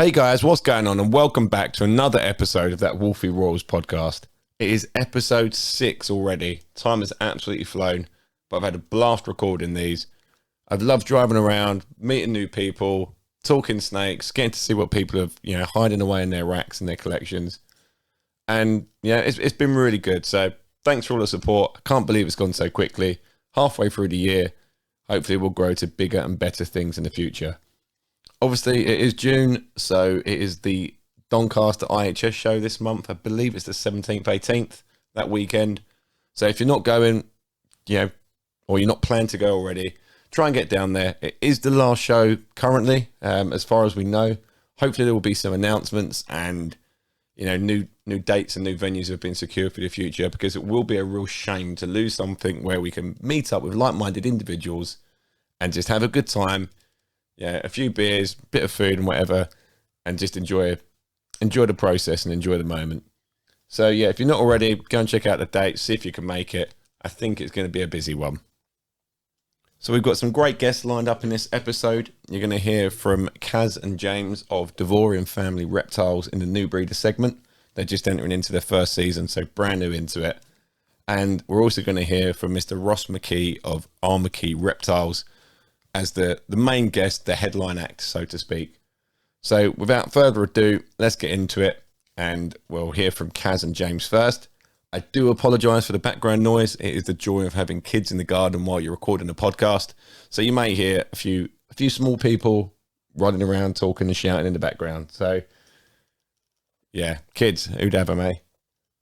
Hey guys, what's going on? And welcome back to another episode of that Woolfie Royals podcast. It is episode 6 already. Time has absolutely flown, but I've had a blast recording these. I've loved driving around, meeting new people, talking snakes, getting to see what people have, hiding away in their racks and their collections. And yeah, it's been really good. So thanks for all the support. I can't believe it's gone so quickly. Halfway through the year, hopefully we'll grow to bigger and better things in the future. Obviously, it is June, so it is the Doncaster IHS show this month. I believe it's the 17th, 18th, that weekend. So if you're not going, or you're not planning to go already, try and get down there. It is the last show currently, as far as we know. Hopefully there will be some announcements and, new dates and new venues have been secured for the future, because it will be a real shame to lose something where we can meet up with like-minded individuals and just have a good time. Yeah, a few beers, bit of food and whatever, and just enjoy the process and enjoy the moment. So yeah, if you're not already, go and check out the dates, see if you can make it. I think it's going to be a busy one. So we've got some great guests lined up in this episode. You're going to hear from Kaz and James of Dovorian Family Reptiles in the new breeder segment. They're just entering into their first season, so brand new into it. And we're also going to hear from Mr. Ross McKee of McKee Reptiles as the main guest, the headline act, so to speak. So without further ado, let's get into it, and we'll hear from Kaz and James first. I do apologise for the background noise. It is the joy of having kids in the garden while you're recording a podcast. So you may hear a few small people running around, talking and shouting in the background. So yeah, kids, who'd have them, eh?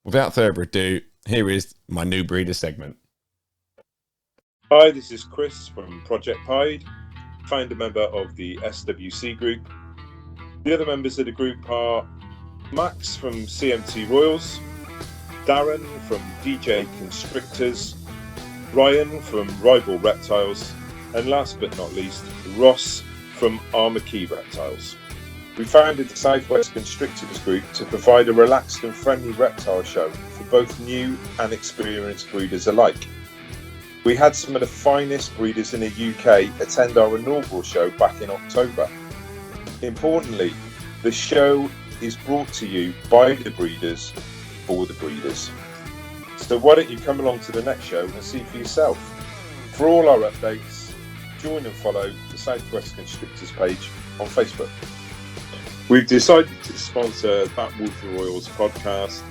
Without further ado, here is my new breeder segment. Hi, this is Chris from Project Pied, founder member of the SWC group. The other members of the group are Max from CMT Royals, Darren from DJ Constrictors, Ryan from Rival Reptiles, and last but not least, Ross from McKee Reptiles. We founded the Southwest Constrictors group to provide a relaxed and friendly reptile show for both new and experienced breeders alike. We had some of the finest breeders in the UK attend our inaugural show back in October. Importantly, the show is brought to you by the breeders for the breeders. So why don't you come along to the next show and see for yourself. For all our updates, join and follow the Southwest Constrictors page on Facebook. We've decided to sponsor that Woolfie Royals podcast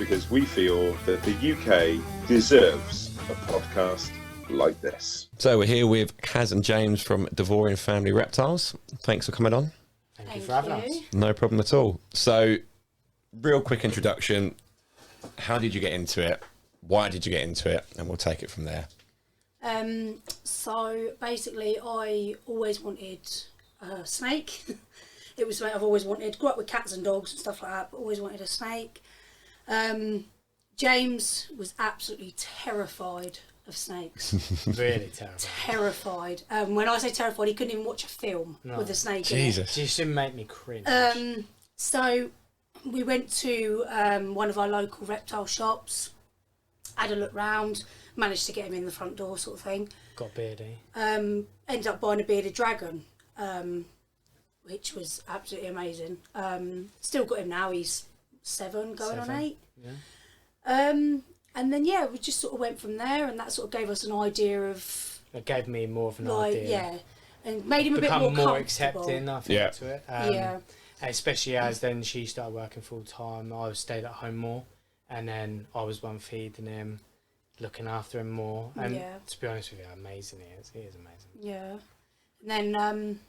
because we feel that the UK deserves a podcast like this. So we're here with Kaz and James from Dovorian Family Reptiles. Thanks for coming on. Thank you for having us. No problem at all. So, real quick introduction. How did you get into it? Why did you get into it? And we'll take it from there. So basically, I always wanted a snake. It was something I've always wanted. Grew up with cats and dogs and stuff like that, but always wanted a snake. James was absolutely terrified of snakes. Really terrified. Terrified. When I say terrified, he couldn't even watch a film with a snake. Jesus. You shouldn't make me cringe. So we went to one of our local reptile shops, had a look round, managed to get him in the front door sort of thing. Got beardy. Ended up buying a bearded dragon, which was absolutely amazing. Still got him now, he's 7 going on 8. Yeah. And then we just sort of went from there, and that sort of gave us an idea of... It gave me more of an idea. Yeah, and made him a bit more comfortable. Accepting, I think, to it. Yeah. Especially as then she started working full time, I stayed at home more, and then I was one feeding him, looking after him more. And to be honest with you, amazing he is. He is amazing. Yeah. And then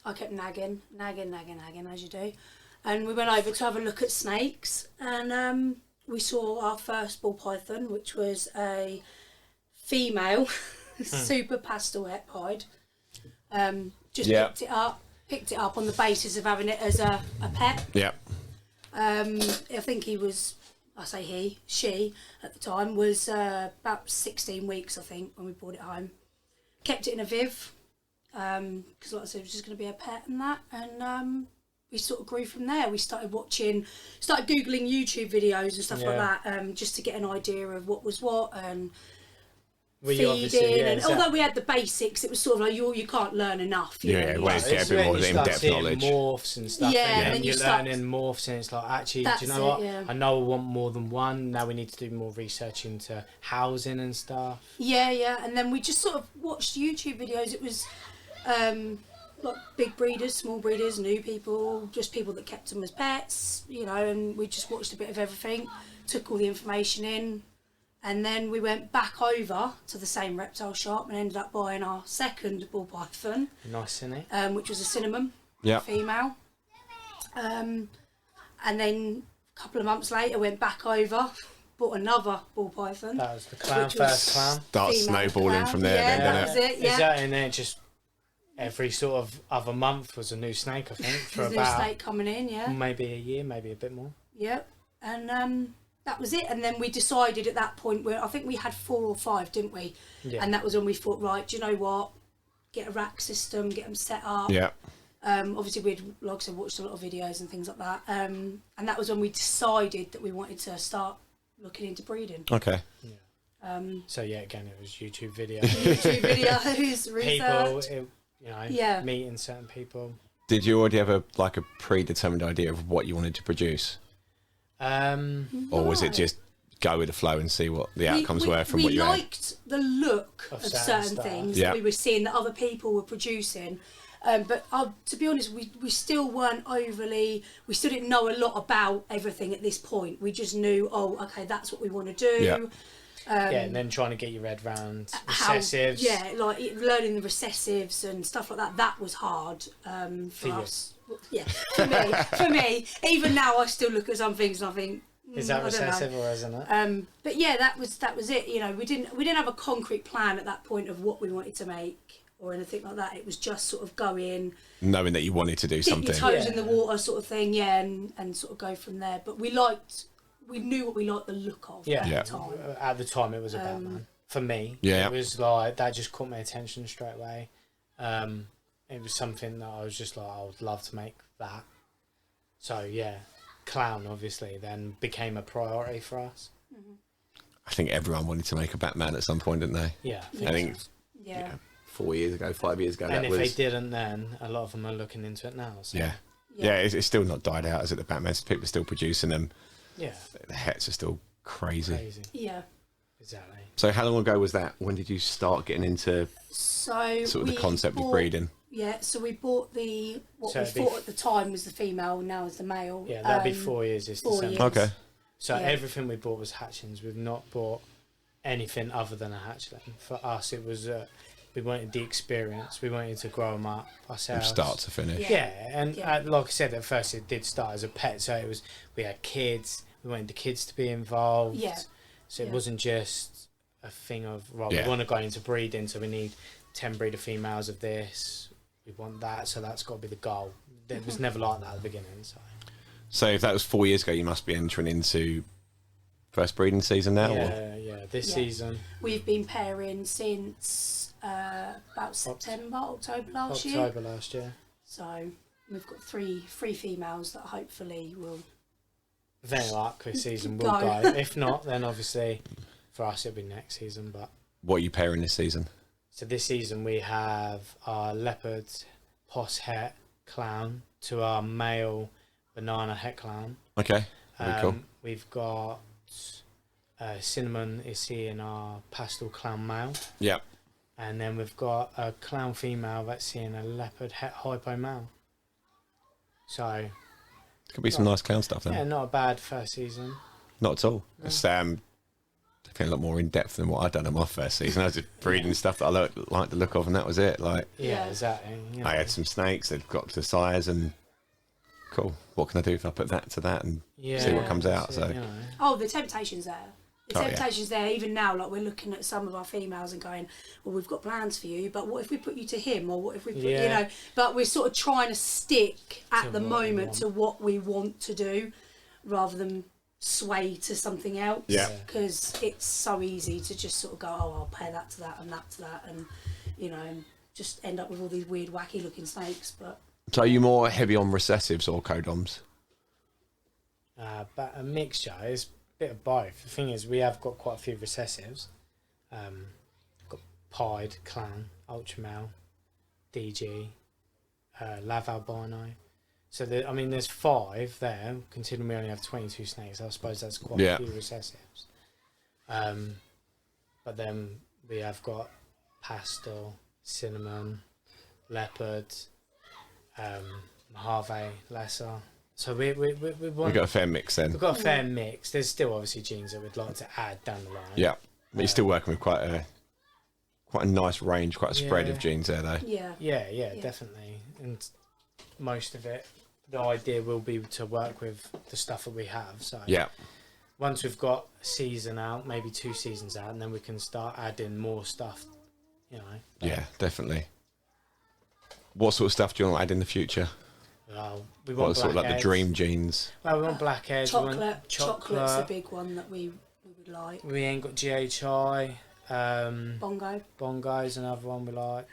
I kept nagging, as you do. And we went over to have a look at snakes, and we saw our first ball python, which was a female, super pastel het pied. Picked it up on the basis of having it as a pet. Yeah. I think she at the time was about 16 weeks, I think, when we brought it home. Kept it in a viv, because like I said, it was just going to be a pet and that, and we sort of grew from there. We started Googling YouTube videos and stuff like that, just to get an idea of what was what, and feeding, and although we had the basics, it was sort of like you can't learn enough. You get a bit more in-depth knowledge. Morphs and stuff, and then you're learning morphs, and it's like, actually, do you know what? Yeah. I know I want more than one. Now we need to do more research into housing and stuff. Yeah, and then we just sort of watched YouTube videos. It was like big breeders, small breeders, new people, just people that kept them as pets, and we just watched a bit of everything, took all the information in. And then we went back over to the same reptile shop and ended up buying our second ball python. Nice, isn't it? Which was a cinnamon female. And then a couple of months later, went back over, bought another ball python. That was the first clown. Start snowballing clown. From there, yeah, then, that was it. Yeah. Is that in there? Just every sort of other month was a new snake, I think. For There's about a new snake coming in, yeah. Maybe a year, maybe a bit more. Yep, and that was it. And then we decided at that point, where I think we had 4 or 5, didn't we? Yeah. And that was when we thought, right, do you know what? Get a rack system, get them set up. Yeah. Obviously, we'd, like I said, watched a lot of videos and things like that. And that was when we decided that we wanted to start looking into breeding. Okay. Yeah. So yeah, again, it was YouTube videos. YouTube videos, research. People, meeting certain people. Did you already have a predetermined idea of what you wanted to produce? Or was it just go with the flow and see what the outcomes were from what you had? We liked the look of certain things that we were seeing that other people were producing. But to be honest, we still weren't overly, we still didn't know a lot about everything at this point. We just knew, okay, that's what we want to do. Yeah. And then trying to get your head round recessives. Like learning the recessives and stuff like that. That was hard for us. Yeah, for me. Even now, I still look at some things and I think, is that recessive or isn't it? But yeah, that was it. We didn't have a concrete plan at that point of what we wanted to make or anything like that. It was just sort of go in, knowing that you wanted to do something, dip your toes in the water, sort of thing. And sort of go from there. But we knew what we liked the look of at the time. At the time, it was a Batman for me. Yeah, it was like that just caught my attention straight away. It was something that I was just like, I would love to make that. So yeah, clown obviously then became a priority for us. I think everyone wanted to make a Batman at some point, didn't they? Yeah. I think 4 years ago, 5 years ago. And if they didn't then, a lot of them are looking into it now. So. Yeah, it's still not died out, is it, the Batman? People are still producing them. Yeah. The hats are still crazy. Yeah. Exactly. So how long ago was that? When did you start getting into sort of the concept of breeding? Yeah, so we bought what we thought at the time was the female, now is the male. Yeah, that'd be 4 years this December. Okay. So everything we bought was hatchlings. We've not bought anything other than a hatchling. For us, it was we wanted the experience. We wanted to grow them up ourselves. From start to finish. Yeah, and like I said, at first it did start as a pet. So it was, we had kids. We wanted the kids to be involved. Yeah. So it wasn't just a thing of, right, we want to go into breeding, so we need 10 breeder females of this. We want that, so that's got to be the goal. It was never like that at the beginning. So if that was 4 years ago, you must be entering into first breeding season now? Yeah, this season. We've been pairing since about October last year. October last year. So we've got three females that hopefully will... Very likely season will go. If not, then obviously for us it'll be next season. But what are you pairing this season? So this season we have our leopard, poss het, clown to our male banana het clown. Okay, very cool. We've got cinnamon is seeing our pastel clown male. Yeah. And then we've got a clown female that's seeing a leopard het hypo male. So could be some nice clown stuff then. Yeah, not a bad first season. Not at all. No. It's definitely a lot more in depth than what I'd done in my first season. I was just breeding stuff that I liked the look of, and that was it. Yeah, exactly. I had some snakes that got to size, and cool. What can I do if I put that to that and see what comes out? So, the temptation's there. The temptation's there. Even now, we're looking at some of our females and going, well, we've got plans for you, but what if we put you to him, or what if we put, but we're sort of trying to stick at the moment to what we want to do, rather than sway to something else. Yeah. Because it's so easy to just sort of go, I'll pair that to that and that to that, and and just end up with all these weird, wacky looking snakes. But so, are you more heavy on recessives or codoms? But a mixture is. Bit of both. The thing is, we have got quite a few recessives, Pied, Clan, Ultramel, DG, Lav Albino. So there's 5 there. Considering we only have 22 snakes, I suppose that's quite a few recessives. But then we have got pastel, cinnamon, leopard, Mojave, lesser. So we we've got a fair mix then. We've got a fair mix. There's still obviously genes that we'd like to add down the line. Yeah, but you're still working with quite a nice range, quite a spread of genes there, though. Yeah, definitely. And most of it, the idea will be to work with the stuff that we have. So once we've got a season out, maybe 2 seasons out, and then we can start adding more stuff. You know. Yeah, definitely. What sort of stuff do you want to add in the future? We want sort of like the dream genes? Well, we want blackheads. Chocolate's a big one that we would like. We ain't got GHI. Bongo's another one we like.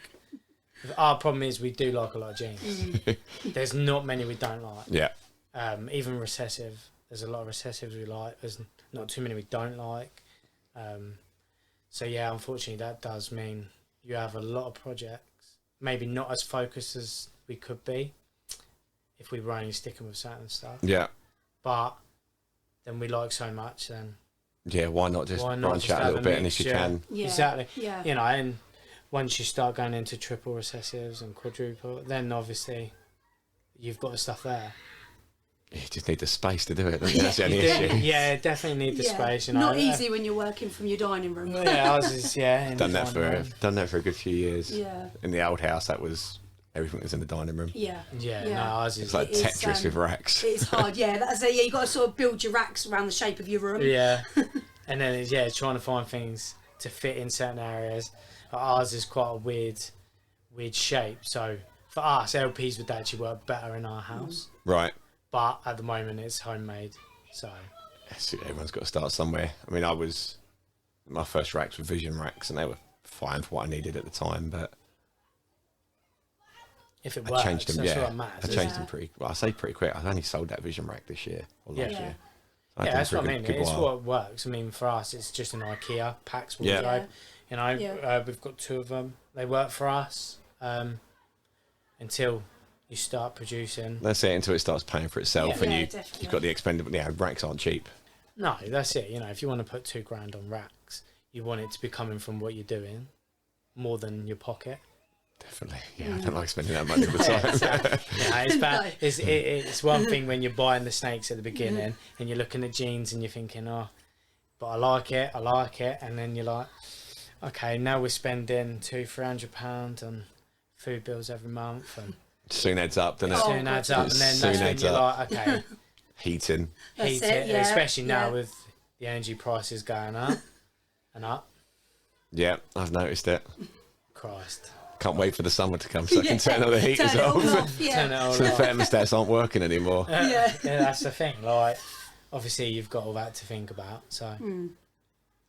Our problem is we do like a lot of genes. There's not many we don't like. Yeah. Even recessive. There's a lot of recessives we like. There's not too many we don't like. So yeah, unfortunately that does mean you have a lot of projects. Maybe not as focused as we could be if we were only sticking with certain stuff. Yeah. But then we like so much, then why not just branch out a little bit, and if you can. Exactly. Yeah. You know, and once you start going into triple recessives and quadruple, then obviously you've got the stuff there. You just need the space to do it, don't you? That's the only issue. Yeah, definitely need the space. You know, not easy when you're working from your dining room. Ours is done that for a good few years. Yeah. In the old house, that was everything was in the dining room. No, ours is it's like Tetris with racks. It's hard. That's it. You got to sort of build your racks around the shape of your room. Yeah, and then it's trying to find things to fit in certain areas. But ours is quite a weird shape. So for us, LPs would actually work better in our house. Right. But at the moment, it's homemade, so everyone's got to start somewhere. I mean, my first racks were Vision racks, and they were fine for what I needed at the time. But if it works, I changed them. That's what matters. I changed them pretty quick. I only sold that Vision rack this year or last year. So that's what I mean. It's what works. I mean, for us, it's just an IKEA Pax wardrobe. You know, we've got 2 of them. They work for us until you start producing. That's it, until it starts paying for itself, and you've got the expendable. Racks aren't cheap. No, that's it. You know, if you want to put $2,000 on racks, you want it to be coming from what you're doing, more than your pocket. Definitely, I don't like spending that money all the time. Exactly. It's bad. It's one thing when you're buying the snakes at the beginning and you're looking at genes and you're thinking, but I like it, and then you're like, okay, now we're spending £200-300 on food bills every month, and soon adds up, doesn't it? Soon adds up, and then that's when you're like, okay, heating, especially now with the energy prices going up and up. Yeah, I've noticed it. Christ. Can't wait for the summer to come so I can turn all the heaters off. Turn it all so the off. thermostats aren't working anymore. That's the thing. Like, obviously, you've got all that to think about. So,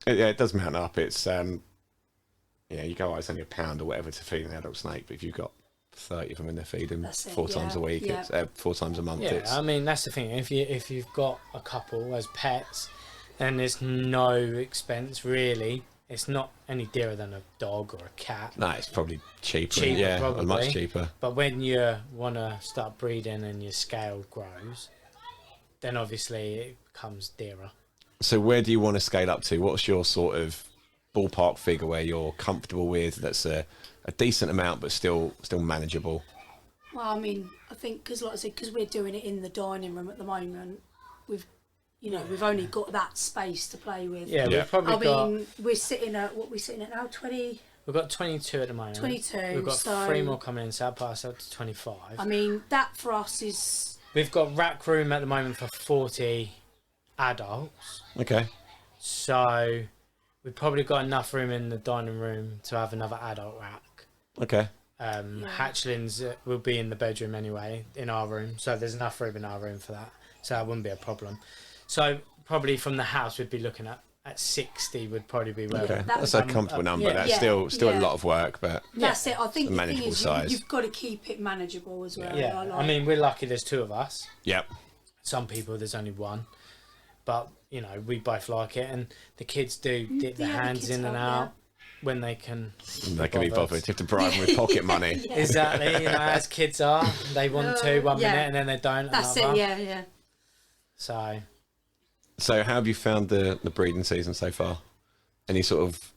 it does mount up. It's you go, it's only £1 or whatever to feed an adult snake, but if you've got 30 of them in there feeding 4 times a week, it's 4 times a month. I mean, that's the thing. If you've got a couple as pets, then there's no expense really. It's not any dearer than a dog or a cat. No, it's probably cheaper. Probably. Much cheaper. But when you want to start breeding and your scale grows, then obviously it becomes dearer. So where do you want to scale up to? What's your sort of ballpark figure where you're comfortable with? That's a decent amount, but still manageable. Well, I mean, I think because, like I said, because we're doing it in the dining room at the moment, we've only got that space to play with. Yeah, we've probably I mean, we're sitting at now, 20. We've got 22 at the moment. 22. We've got 3 more coming in, so that pass up to 25. I mean, that for us is. We've got rack room at the moment for 40 adults. Okay. So we've probably got enough room in the dining room to have another adult rack. Okay. Hatchlings will be in the bedroom anyway, in our room. So there's enough room in our room for that. So that wouldn't be a problem. So probably from the house, we'd be looking at 60 would probably be where. Okay, that's a comfortable number. That's still a lot of work, but that's it. I think the manageable thing is size. You've got to keep it manageable as well. Yeah, I mean, we're lucky there's 2 of us. Yep. Some people there's only 1, but we both like it, and the kids do dip their hands in and out. when they can be bothered. You have to bribe them with pocket money. Yeah. Exactly, you know, as kids are, they want to one minute and then they don't. That's another. it. Yeah. So how have you found the breeding season so far? Any sort of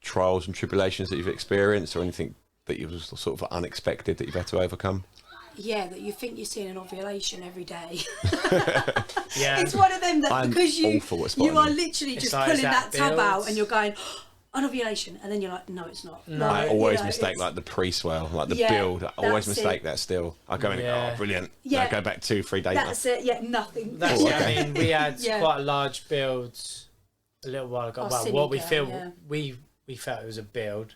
trials and tribulations that you've experienced, or anything that you was sort of unexpected that you've had to overcome? Yeah, that you think you're seeing an ovulation every day. Yeah, it's one of them that because you are literally just like, pulling that tab builds? out and you're going, oh, an ovulation, and then you're like, no, it's not. No. I always mistake like the pre-swell, like the build. I always mistake that still. I go in, oh, brilliant. Yeah. I go back 2-3 days. That's it. Yeah, nothing. That's it. I mean, we had quite a large build a little while ago. Well, what we feel we felt it was a build.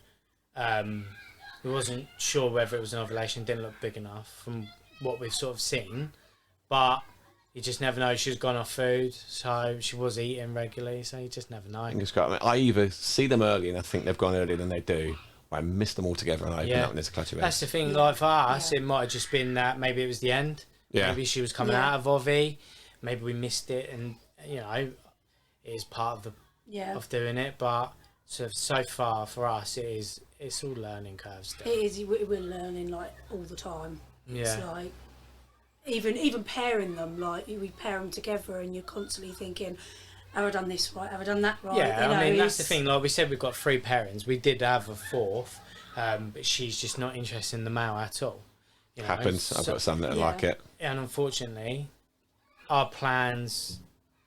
We wasn't sure whether it was an ovulation. Didn't look big enough from what we've sort of seen, but you just never know. She's gone off food, so she was eating regularly, so you just never know. I either see them early and I think they've gone earlier than they do, or I miss them all together and I open up and there's a clutch of eggs. That's the thing, like for us, it might have just been that maybe it was the end. Yeah. Maybe she was coming out of Ovi, maybe we missed it, and you know, it is part of of doing it, but so far for us it's all learning curves still. It is. We're learning like all the time. Yeah. It's like even pairing them, like we pair them together, and you're constantly thinking, have I done this right? Have I done that right? Yeah, you know, I mean that's the thing. Like we said, we've got 3 pairings. We did have a 4th, but she's just not interested in the male at all. You know? Happens. I've got some that like it. And unfortunately, our plans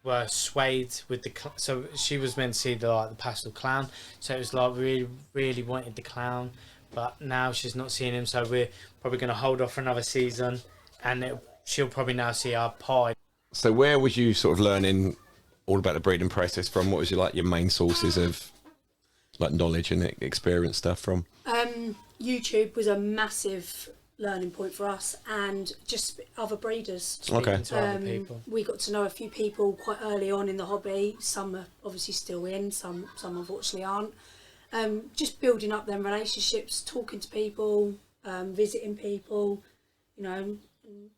were swayed with the so she was meant to see the pastel clown, so it was like we really wanted the clown, but now she's not seeing him, so we're probably going to hold off for another season, and she'll probably now see our pied. So where was you sort of learning all about the breeding process from? What was your main sources of like knowledge and experience stuff from? YouTube was a massive learning point for us, and just other breeders. Speaking to other people. We got to know a few people quite early on in the hobby. Some are obviously still in, some unfortunately aren't. Just building up them relationships, talking to people, visiting people, you know.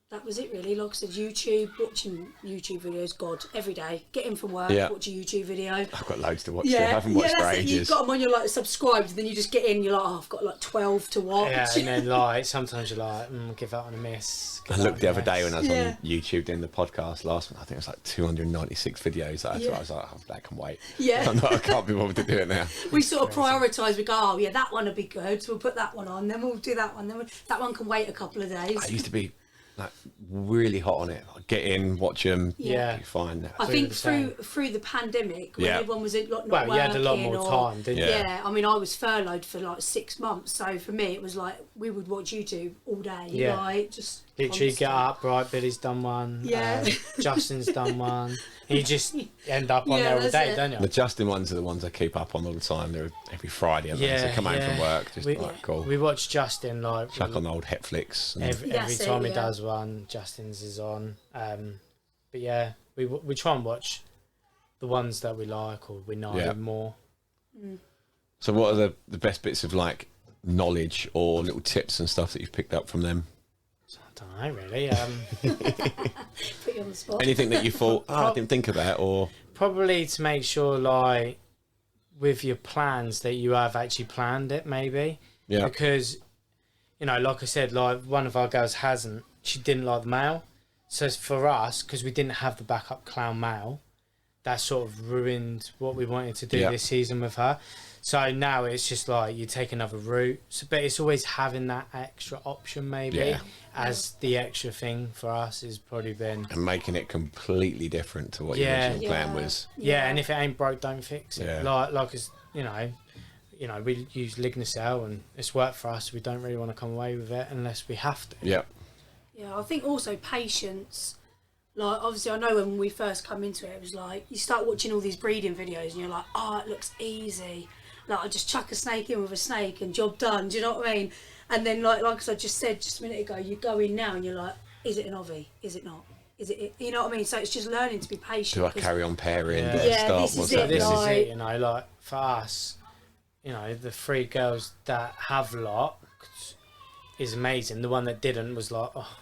That was it really. Like I said, YouTube, watching YouTube videos, God, every day. Get in from work, watch a YouTube video. I've got loads to watch. I haven't watched for ages. You've got them on your subscribed, then you just get in, you're like, oh, I've got like 12 to watch. Yeah, and then sometimes you're like, give that one a miss. I looked the other day when I was on YouTube doing the podcast last one. I think it was like 296 videos. I was like, oh, that can wait. Yeah. I can't be bothered to do it now. We sort of prioritise. We go, oh yeah, that one will be good. So we'll put that one on. Then we'll do that one. That one can wait a couple of days. I used to be like really hot on it. Get in, watch them. Yeah, fine. I think through the pandemic, when everyone was not working, you had a lot more time, didn't you? Yeah, I mean, I was furloughed for like 6 months, so for me it was like we would watch YouTube all day. Yeah, like, just literally get up. Right, Billy's done one. Yeah, Justin's done one. And you just end up on there all day, don't you? The Justin ones are the ones I keep up on all the time. They're every Friday. So come home from work, just cool. We watch Justin chuck on the old Netflix. Every time he does one, Justin's is on. But yeah, we try and watch the ones that we like or we know more. So what are the best bits of like knowledge or little tips and stuff that you've picked up from them? I don't know really. Put you on the spot. Anything that you thought, I didn't think of that, or probably to make sure like with your plans that you have actually planned it, maybe. Yeah. Because like I said, like one of our girls she didn't like the male. So for us, because we didn't have the backup clown male, that sort of ruined what we wanted to do this season with her. So now it's just like you take another route. But it's always having that extra option maybe as the extra thing for us has probably been. And making it completely different to what your original plan was. Yeah, and if it ain't broke, don't fix it. Like it's, we use Lignocell and it's worked for us. We don't really want to come away with it unless we have to. Yeah. Yeah, I think also patience. Like, obviously, I know when we first come into it, it was like, you start watching all these breeding videos and you're like, oh, it looks easy. Like, I just chuck a snake in with a snake and job done, do you know what I mean? And then, like I just said just a minute ago, you go in now and you're like, is it an Ovi? Is it not? Is it? You know what I mean? So it's just learning to be patient. Do I carry on pairing? Yeah, this is it, like, for us, the 3 girls that have locked is amazing. The one that didn't was like, oh,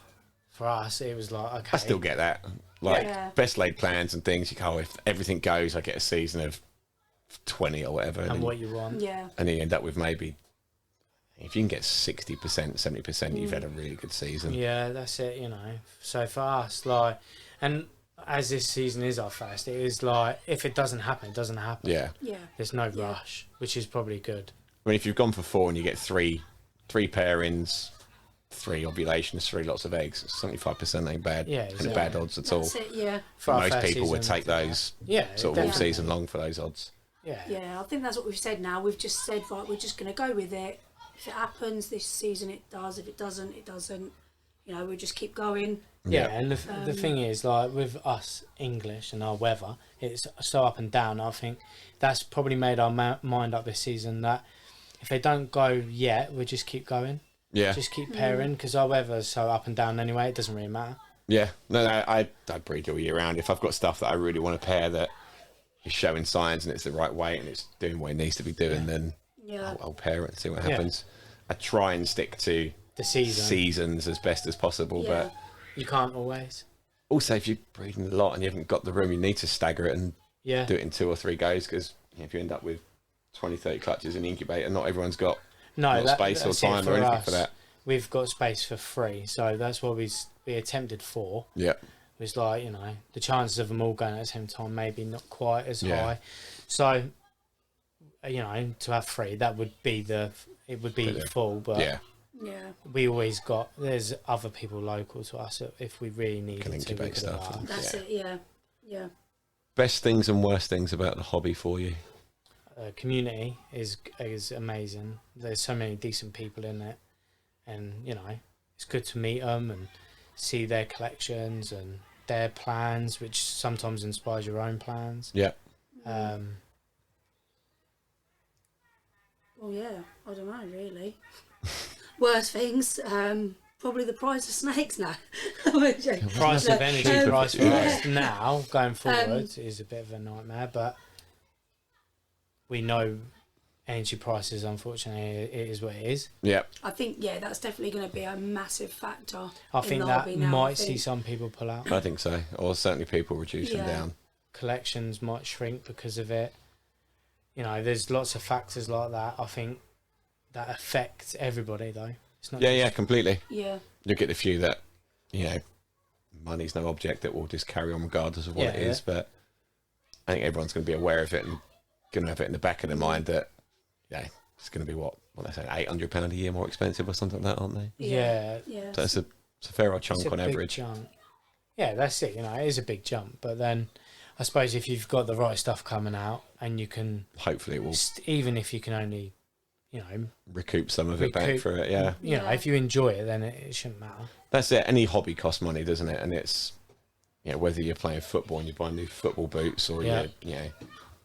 for us, it was like, okay. I still get that. Like, best laid plans and things, you go, if everything goes, I get a season of 20 or whatever. And what you want. Yeah. And you end up with maybe, if you can get 60%, 70%, you've had a really good season. Yeah, that's it, you know. So for us, like, and as this season is our first, it is like, if it doesn't happen, it doesn't happen. Yeah. Yeah. There's no rush, which is probably good. I mean, if you've gone for 4 and you get three pairings, 3 ovulations, 3 lots of eggs, 75% ain't bad. Yeah, exactly. And bad odds at all. That's it, yeah. Most people would take those sort of all season long for those odds. Yeah. Yeah, I think that's what we've said now. We've just said, right, we're just going to go with it. If it happens this season, it does. If it doesn't, it doesn't. You know, we just keep going. Yeah, and the thing is, like, with us English and our weather, it's so up and down. I think that's probably made our mind up this season that if they don't go yet, we'll just keep going. Yeah. Just keep pairing, because our weather's so up and down anyway, it doesn't really matter. Yeah. No, I breed all year round. If I've got stuff that I really want to pair that is showing signs and it's the right weight and it's doing what it needs to be doing, then I'll pair it and see what happens. I try and stick to the seasons as best as possible, but you can't always. Also, if you're breeding a lot and you haven't got the room, you need to stagger it and do it in 2 or 3 goes, because if you end up with 20, 30 clutches in the incubator, not everyone's got space or time or anything for that. We've got space for 3, so that's what we attempted 4. Yeah. It was like, you know, the chances of them all going at the same time maybe not quite as high. So, you know, to have 3, that would be full, but we always there's other people local to us if we really needed to. We stuff. That's it, yeah. Best things and worst things about the hobby for you? Community is amazing. There's so many decent people in it, and you know, it's good to meet them and see their collections and their plans, which sometimes inspires your own plans. Yeah. Well, yeah, I don't know, really. Worst things, probably the price of snakes now. Price of energy, price for us now, going forward, is a bit of a nightmare, but we know energy prices, unfortunately, it is what it is. Yeah. I think, that's definitely going to be a massive factor. I think that might see some people pull out. I think so. Or certainly people reduce them down. Collections might shrink because of it. You know, there's lots of factors like that. I think that affects everybody, though. It's not completely. Yeah. You'll get the few that, you know, money's no object, that will just carry on regardless of what it is. But I think everyone's going to be aware of it and going to have it in the back of their mind that, it's going to be what they say, £800 a year more expensive or something like that, aren't they? Yeah. So it's a fair old chunk on average. Jump. Yeah, that's it. You know, it is a big jump. But then, I suppose if you've got the right stuff coming out and you can, hopefully it will, even if you can only, you know, recoup some of it back for it. Yeah. You know, if you enjoy it, then it shouldn't matter. That's it. Any hobby costs money, doesn't it? And it's, whether you're playing football and you buy new football boots or you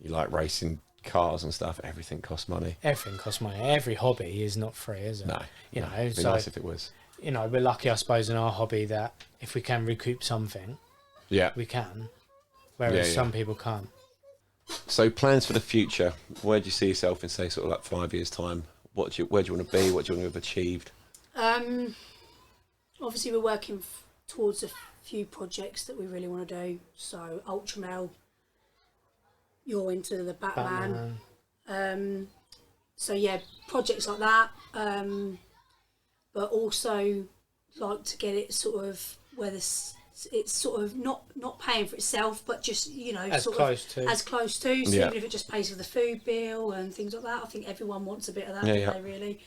like racing cars and stuff, everything costs money. Everything costs money. Every hobby is not free, is it? No. You know, it'd be nice if it was. You know, we're lucky, I suppose, in our hobby that if we can recoup something, we can. Whereas some people can't. So plans for the future. Where do you see yourself in, say, sort of like 5 years' time? Where do you want to be? What do you want to have achieved? Obviously, we're working towards a few projects that we really want to do. So Ultramel, you're into the Batman. So projects like that. But also like to get it sort of where it's sort of not paying for itself, but just as close to. So even if it just pays for the food bill and things like that, I think everyone wants a bit of that, don't they? Really.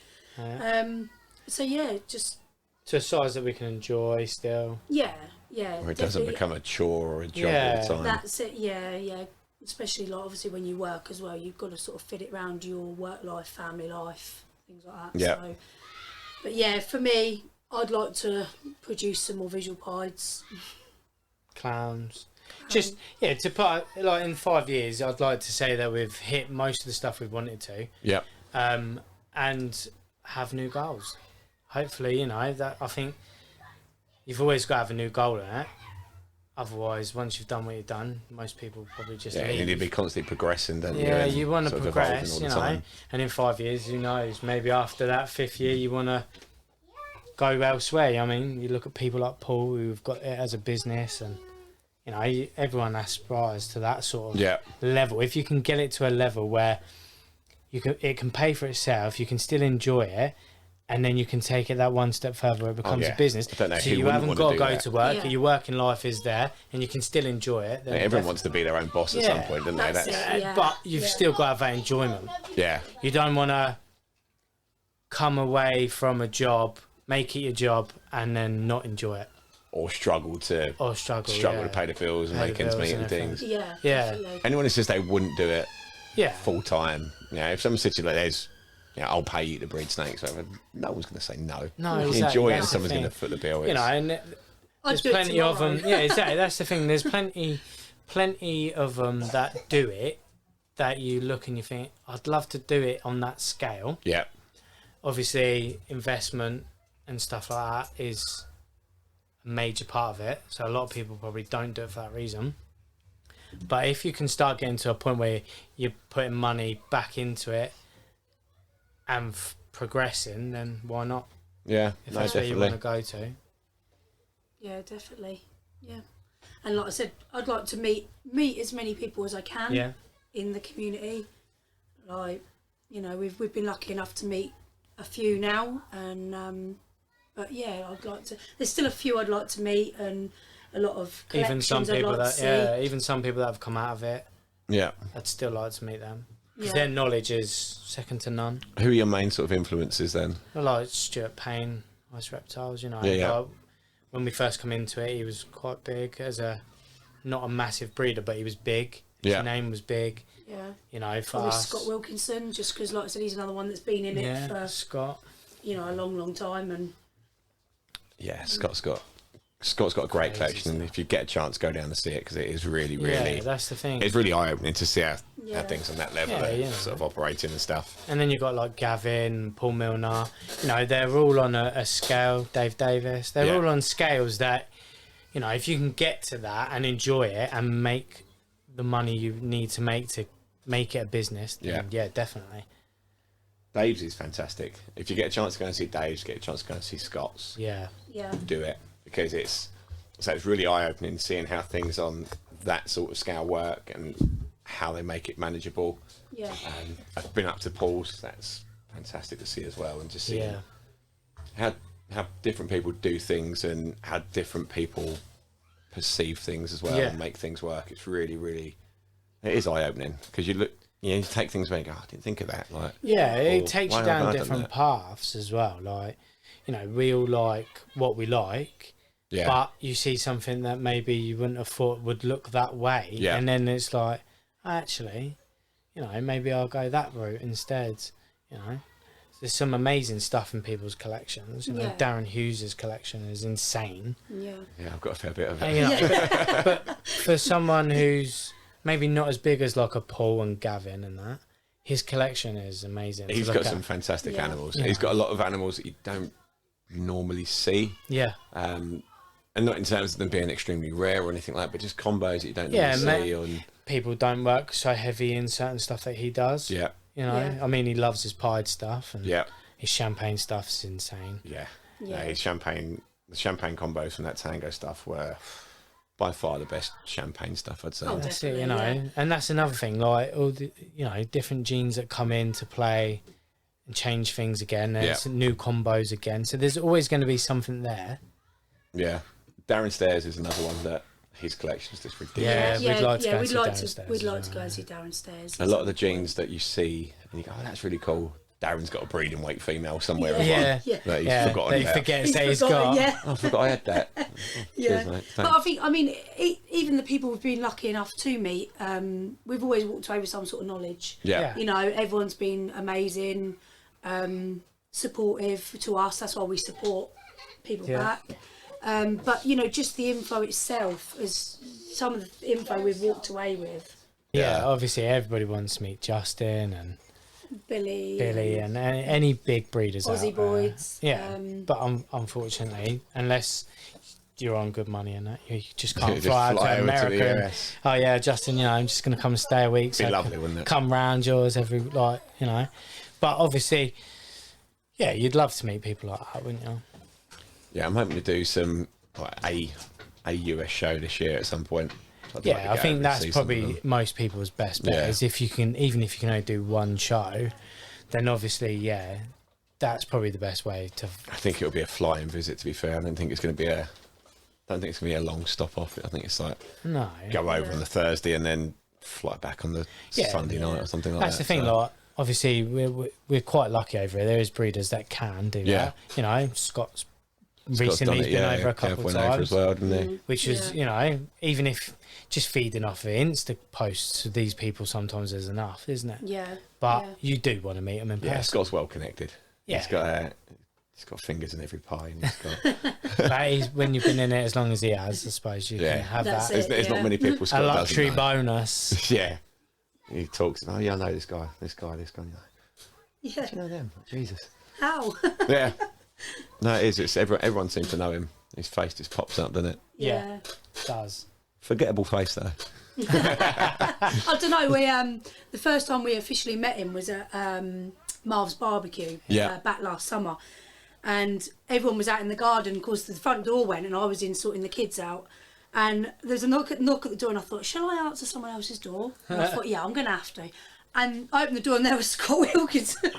Just to a size that we can enjoy still. Where it doesn't become a chore or a job all the time. That's it. Yeah. Especially like obviously when you work as well, you've got to sort of fit it around your work life, family life, things like that. Yeah. So, but for me, I'd like to produce some more visual pieds. Clowns. Just, to put, like, in 5 years, I'd like to say that we've hit most of the stuff we wanted to. Yeah. And have new goals. Hopefully, that I think you've always got to have a new goal in it. Otherwise, once you've done what you've done, most people probably just leave. You need to be constantly progressing, don't you? Yeah, you want to progress, and in 5 years, who knows, maybe after that 5th year, you want to go elsewhere. I mean, you look at people like Paul who've got it as a business, and you know, everyone aspires to that sort of Yeah. level. If you can get it to a level where it can pay for itself, you can still enjoy it, and then you can take it that one step further, it becomes a business. I don't know so who you wouldn't haven't want got to to do go that. to work, Yeah. your working life is there, and you can still enjoy it. Then Everyone wants to be their own boss at some point, don't they? That's it. Yeah. But you've still got to have that enjoyment. Yeah. You don't want to come away from a job, make it your job, and then not enjoy it. Or struggle to to pay the bills and Pay make the ends bills meet and and things. Yeah. Yeah. Definitely. Anyone who says they wouldn't do it Yeah. full time, you know, if someone says to you like, "There's, you know, I'll pay you to breed snakes," whatever, no one's going to say no. No, You exactly. enjoy it, and That's the someone's thing. going to foot the bill. You know, and there's do it plenty of them. tomorrow. Yeah, exactly. That's the thing. There's plenty of them that do it, that you look and you think, I'd love to do it on that scale. yeah, Obviously, investment and stuff like that is a major part of it. So a lot of people probably don't do it for that reason. But if you can start getting to a point where you're putting money back into it and progressing, then why not? yeah, If no, that's where you want to definitely. go to. Yeah, definitely. Yeah. And like I said, I'd like to meet as many people as I can Yeah. in the community. Like, you know, we've been lucky enough to meet a few now, and but yeah, I'd like to. There's still a few I'd like to meet, and a lot of Even some collections I'd people like to that, see. yeah, even some people that have come out of it, Yeah. I'd still like to meet them. Because Yeah. their knowledge is second to none. Who are your main sort of influences then? I like Stuart Payne, Ice Reptiles, you know. Yeah, yeah. Like, when we first come into it, he was quite big as not a massive breeder, but he was big. Yeah. His name was big, Yeah. you know, for Probably us. Scott Wilkinson, just because, like I said, he's another one that's been in it Yeah, for, Scott. you know, a long time, and Yeah, Scott's got a great Crazy collection, and if you get a chance, go down and see it because it is really, Yeah, really. that's the thing. It's really eye opening to see how Yeah. things on that level Yeah, are yeah. sort of operating and stuff. And then you've got like Gavin, Paul Milner, you know, they're all on a scale, Dave Davis, they're Yeah. all on scales that, you know, if you can get to that and enjoy it and make the money you need to make it a business, then yeah, definitely. Dave's is fantastic. If you get a chance to go and see Dave's, get a chance to go and see Scott's, Yeah. yeah, do it because it's really eye opening seeing how things on that sort of scale work and how they make it manageable. yeah, I've been up to Paul's. That's fantastic to see as well, and just see Yeah. how different people do things and how different people perceive things as well Yeah. and make things work. It's really, really, it is eye opening because you take things away and go, oh, I didn't think of that. Like, Yeah, it or, takes why you haven't down I done different that? paths as well. Like, you know, we all like what we like, Yeah, but you see something that maybe you wouldn't have thought would look that way. Yeah. And then it's like, actually, you know, maybe I'll go that route instead. You know, there's some amazing stuff in people's collections. You know, Yeah. Darren Hughes's collection is insane. yeah, yeah, I've got a fair bit of it. And, you know, but for someone who's maybe not as big as like a Paul and Gavin and that, his collection is amazing. to He's look got at. some fantastic Yeah. animals. Yeah. He's got a lot of animals that you don't normally see. Yeah. And not in terms of them being extremely rare or anything like that, but just combos that you don't Yeah, normally see. And People don't work so heavy in certain stuff that he does. yeah, You know, Yeah. I mean, he loves his pied stuff and yeah, his champagne stuff's insane. yeah. Yeah. The champagne combos from that Tango stuff were by far the best champagne stuff, I'd say. Oh, That's it, you Definitely, know, yeah. and that's another thing. Like all the, you know, different genes that come into play and change things again. There's new combos again, so there's always going to be something there. Yeah. Darren Stairs is another one that his collection's just ridiculous. Yeah, we'd like to go and we'd see like Darren to Stairs we'd as like to well, go and yeah. see Darren Stairs. A lot of the genes that you see and you go, oh, that's really cool. Darren's got a breeding weight female somewhere. Yeah. in one Yeah, that he's yeah. forgotten That he about. forgets He's that he's forgotten, got. yeah. Oh, I forgot I had that. Oh, Yeah, cheers, mate. but Thanks. I mean, even the people we've been lucky enough to meet, we've always walked away with some sort of knowledge. Yeah. You know, everyone's been amazing, supportive to us. That's why we support people Yeah. back. But you know, just the info itself is some of the info we've walked away with. Yeah, Yeah. obviously everybody wants to meet Justin and Billy, Billy and any big breeders Aussie out there. Boys. Yeah, but unfortunately, unless you're on good money and that, you just can't You just fly out fly to over to the America. and, US. oh yeah, Justin, you know, I'm just going to come and stay a week. Be I lovely, can wouldn't it? Come round yours every, like, you know. But obviously, yeah, you'd love to meet people like that, wouldn't you? Yeah, I'm hoping to do some like a US show this year at some point. I think that's probably most people's best bet is if you can, even if you can only do one show, then obviously, that's probably the best way to. I think it'll be a flying visit. To be fair, I don't think it's going to be a long stop off. I think it's like go over on the Thursday and then fly back on the Sunday night or something like that. That's the thing, like obviously we're quite lucky over here. There is breeders that can do that. You know, Scott's recently been over a couple of times as well, didn't he? Which is, you know, even if just feeding off of Insta posts to these people sometimes is enough, isn't it? Yeah. But you do want to meet them in person. Yeah, Scott's well connected. Yeah. He's got fingers in every pie. And he's got... That is, when you've been in it as long as he has, I suppose you can have That's that. There's not many people Scott a luxury doesn't know. bonus. Yeah. He talks, I know this guy. Yeah. Do you know them? Jesus. How? Yeah. No, it is. It's everyone seems to know him. His face just pops up, doesn't it? Yeah. It does. Forgettable face, though. I don't know. We the first time we officially met him was at Marv's barbecue back last summer, and everyone was out in the garden. Of course, the front door went, and I was in sorting the kids out. And there's a knock at the door, and I thought, shall I answer someone else's door? And I thought, yeah, I'm going to have to. And I opened the door, and there was Scott Wilkinson.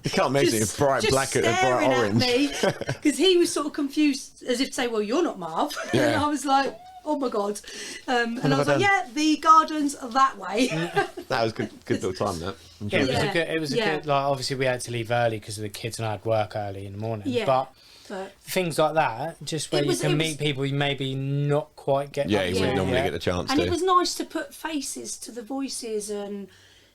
You can't imagine it's bright black and bright orange. Because he was sort of confused, as if to say, well, you're not Marv. Yeah. And I was like, oh my God. And I was like, yeah, the gardens are that way. That was good little time, that. Yeah, it was a good, like, obviously we had to leave early because of the kids and I had work early in the morning. Yeah. But things like that, just where you can meet people you maybe not quite get. Yeah, you wouldn't normally get the chance and to. it was nice to put faces to the voices and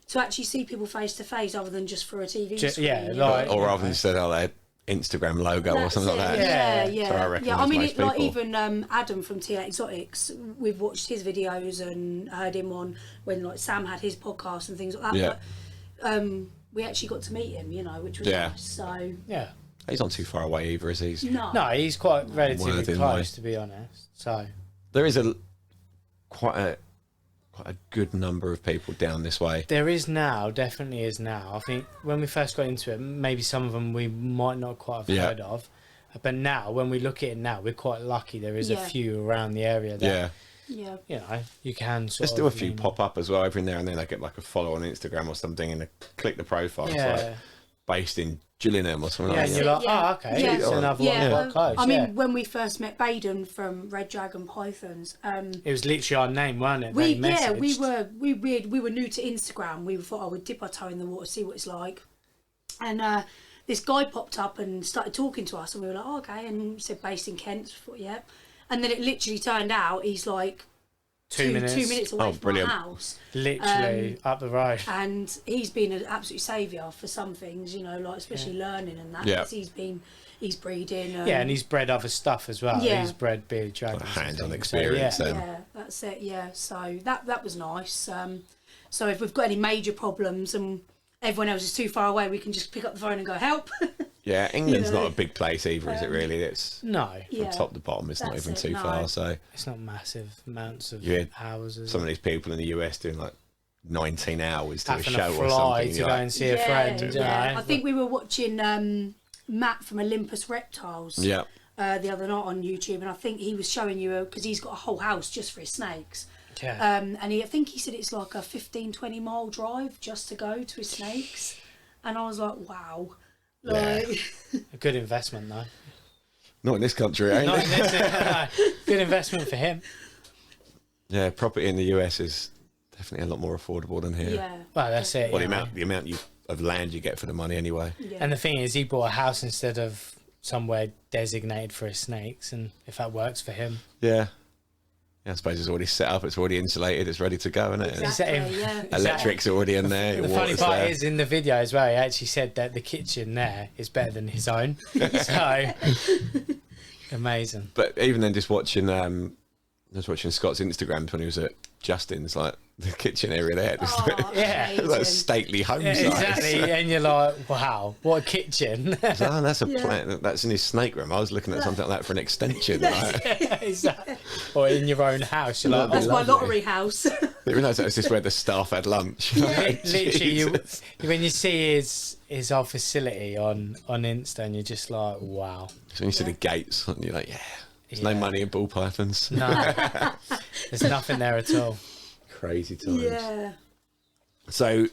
to actually see people face to face other than just for a TV screen. Yeah, like, or rather than said, their Instagram logo or something like that. Yeah. So I reckon I mean, most even Adam from TA Exotics, we've watched his videos and heard him on when like Sam had his podcast and things like that. Yeah. But we actually got to meat him, you know, which was nice. So yeah. He's not too far away either, is he? No, he's quite relatively close, to be honest. So there is quite a good number of people down this way. There is now, definitely is now. I think when we first got into it, maybe some of them we might not quite have heard of, but now when we look at it now, we're quite lucky. There is a few around the area that you know, you can sort There's still a few pop up as well every now and then. They get like a follow on Instagram or something and they click the profile. It's like based in Gillingham or something like that. And you're like, oh, okay, it's another one quite close. I mean, when we first met Baden from Red Dragon Pythons, it was literally our name, wasn't it? We were new to Instagram. We thought I would dip our toe in the water, see what it's like, and this guy popped up and started talking to us, and we were like, oh, okay, and he said based in Kent. I thought, yeah, and then it literally turned out he's like 2 minutes away from my house. Literally up the road. And he's been an absolute saviour for some things, you know, like especially learning and that. Because he's breeding. And he's bred other stuff as well. He's bred bearded dragons. Hands-on experience. So, yeah, that's it. Yeah, so that was nice. So if we've got any major problems and everyone else is too far away, we can just pick up the phone and go help. Yeah, England's not a big place either, is it really? It's from top to bottom. It's not even too far. So it's not massive amounts of hours. Some of these people in the US doing like 19 hours to a show or something. To go and see a friend. I think we were watching Matt from Olympus Reptiles the other night on YouTube, and I think he was showing you because he's got a whole house just for his snakes. Yeah. And I think he said it's like a 15-20 mile drive just to go to his snakes, and I was like, wow. Like... A good investment though. Not in this country, eh? Not in this, good investment for him. Yeah, property in the US is definitely a lot more affordable than here. Yeah. Well, that's it. Well, the amount of land you get for the money anyway. Yeah. And the thing is, he bought a house instead of somewhere designated for his snakes, and if that works for him. Yeah. I suppose it's already set up, it's already insulated, it's ready to go, isn't it? Exactly, Electric's already in there. The funny part is, in the video as well, he actually said that the kitchen there is better than his own. So, amazing. But even then, just watching Scott's Instagrams when he was at Justin's, like, the kitchen area there. Just, like stately home size. Exactly, and you're like, wow, what a kitchen. That's a plant. That's in his snake room. I was looking at something like that for an extension. Exactly. Or in your own house. You're like, that's my lottery house. I didn't realise that was just where the staff had lunch. Literally, when you see his whole facility on Insta, and you're just like, wow. So when you see the gates, and you're like, There's no money in ball pythons. No, there's nothing there at all. Crazy times. Yeah. So,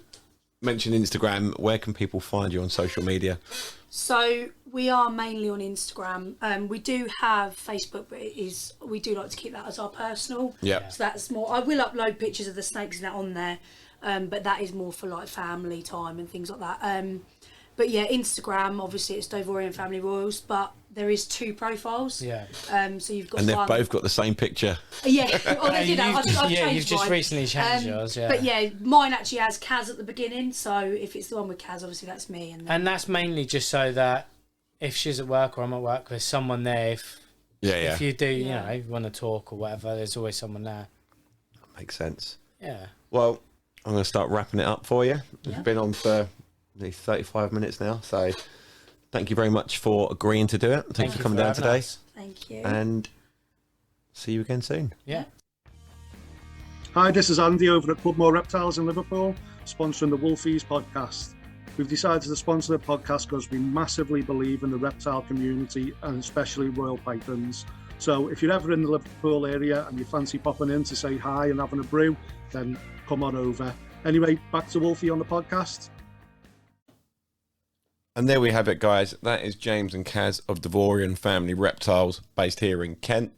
mention Instagram. Where can people find you on social media? So we are mainly on Instagram. We do have Facebook, but we do like to keep that as our personal. Yeah. So that's more. I will upload pictures of the snakes and that on there, but that is more for like family time and things like that. But yeah, Instagram, obviously it's Dovorian Family Royals, but there is 2 profiles. Yeah. So you've got. And they've both got the same picture. Yeah. Oh, they did that. I think I've changed you've just mine. recently changed yours. Yeah. But yeah, mine actually has Kaz at the beginning. So if it's the one with Kaz, obviously that's me. And that's mainly just so that if she's at work or I'm at work, there's someone there. If you do, you know, want to talk or whatever, there's always someone there. That makes sense. Yeah. Well, I'm going to start wrapping it up for you. Yeah. We've been on for 35 minutes now, so thank you very much for agreeing to do it. Thanks for coming down today. Thank you. And see you again soon. Yeah. Hi, this is Andy over at Club More Reptiles in Liverpool, sponsoring the Woolfies podcast. We've decided to sponsor the podcast because we massively believe in the reptile community and especially royal pythons. So if you're ever in the Liverpool area and you fancy popping in to say hi and having a brew, then come on over. Anyway, back to Woolfie on the podcast. And there we have it, guys. That is James and Kaz of Dovorian Family Reptiles, based here in Kent.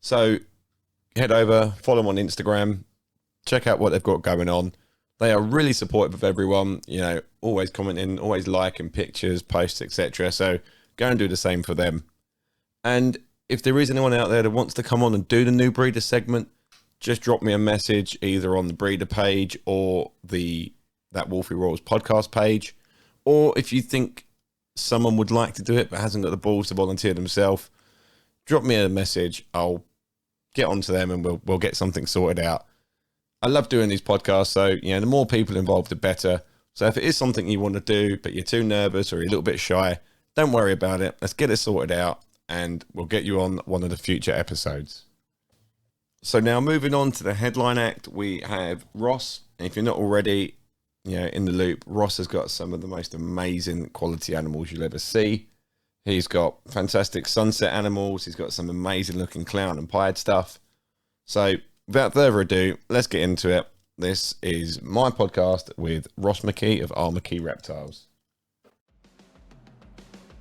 So head over, follow them on Instagram, check out what they've got going on. They are really supportive of everyone, you know, always commenting, always liking pictures, posts, etc. So go and do the same for them. And if there is anyone out there that wants to come on and do the new breeder segment, just drop me a message either on the breeder page or that Woolfie Royals podcast page. Or if you think someone would like to do it but hasn't got the balls to volunteer themselves, drop me a message. I'll get onto them and we'll get something sorted out. I love doing these podcasts, so you know, the more people involved, the better. So if it is something you want to do, but you're too nervous or you're a little bit shy, don't worry about it. Let's get it sorted out, and we'll get you on one of the future episodes. So now moving on to the headline act, we have Ross. And if you're not already, you know, in the loop, Ross has got some of the most amazing quality animals you'll ever see. He's got fantastic sunset animals. He's got some amazing looking clown and pied stuff. So without further ado, let's get into it. This is my podcast with Ross McKee of McKee Reptiles.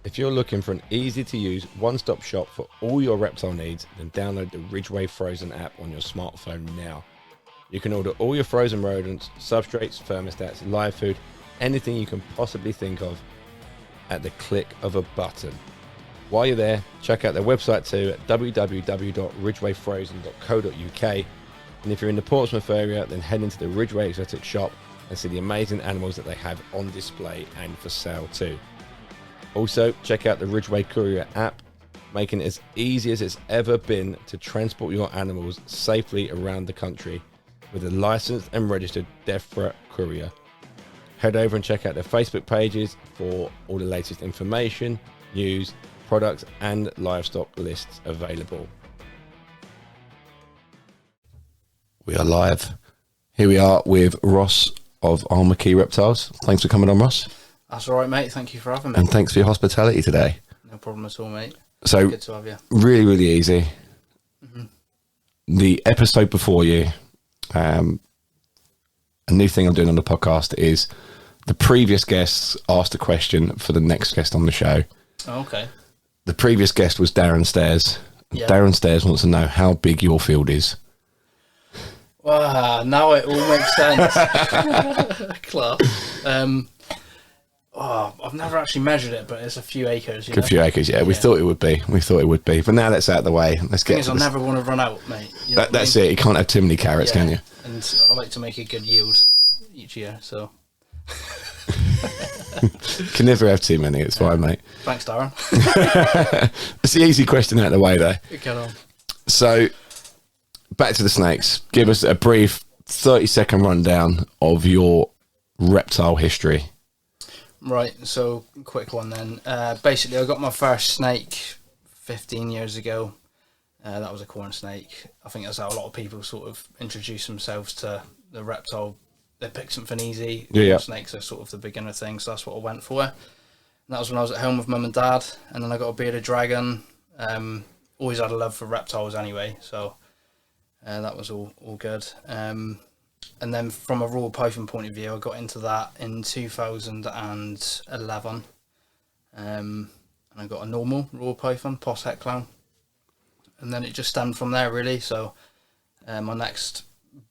If you're looking for an easy to use one-stop shop for all your reptile needs, then download the Ridgeway Frozen app on your smartphone now. You can order all your frozen rodents, substrates, thermostats, live food, anything you can possibly think of at the click of a button. While you're there, check out their website too at www.ridgewayfrozen.co.uk. And if you're in the Portsmouth area, then head into the Ridgeway Exotic shop and see the amazing animals that they have on display and for sale too. Also, check out the Ridgeway Courier app, making it as easy as it's ever been to transport your animals safely around the country with a licensed and registered death threat courier. Head over and check out their Facebook pages for all the latest information, news, products and livestock lists available. We are live. Here we are with Ross of McKee Reptiles. Thanks for coming on, Ross. That's all right, mate. Thank you for having me. And thanks for your hospitality today. No problem at all, mate. So, good to have you. Really, really easy. Mm-hmm. The episode before you, a new thing I'm doing on the podcast is the previous guests asked a question for the next guest on the show. Oh, okay. The previous guest was Darren Stairs. Yeah. Darren Stairs wants to know how big your field is. Wow, now it all makes sense. Class. I've never actually measured it, but it's a few acres. A few acres, yeah. We thought it would be. But now that's out of the way. Let's get. I'll never want to run out, mate. You know that's it. You can't have too many carrots, can you? And I like to make a good yield each year, so. Can never have too many. It's fine, mate. Thanks, Darren. It's the easy question out of the way, though. Get on. So, back to the snakes. Give us a brief 30-second rundown of your reptile history. Right, so quick one then. Basically, I got my first snake 15 years ago. That was a corn snake. I think that's how a lot of people sort of introduce themselves to the reptile. They pick something easy. Yeah. Snakes are sort of the beginner thing, so that's what I went for. And that was when I was at home with mum and dad. And then I got a bearded dragon. always had a love for reptiles anyway, so that was all good. And then from a Royal Python point of view, I got into that in 2011. And I got a normal Royal Python, Posset Clown. And then it just stemmed from there, really. So my next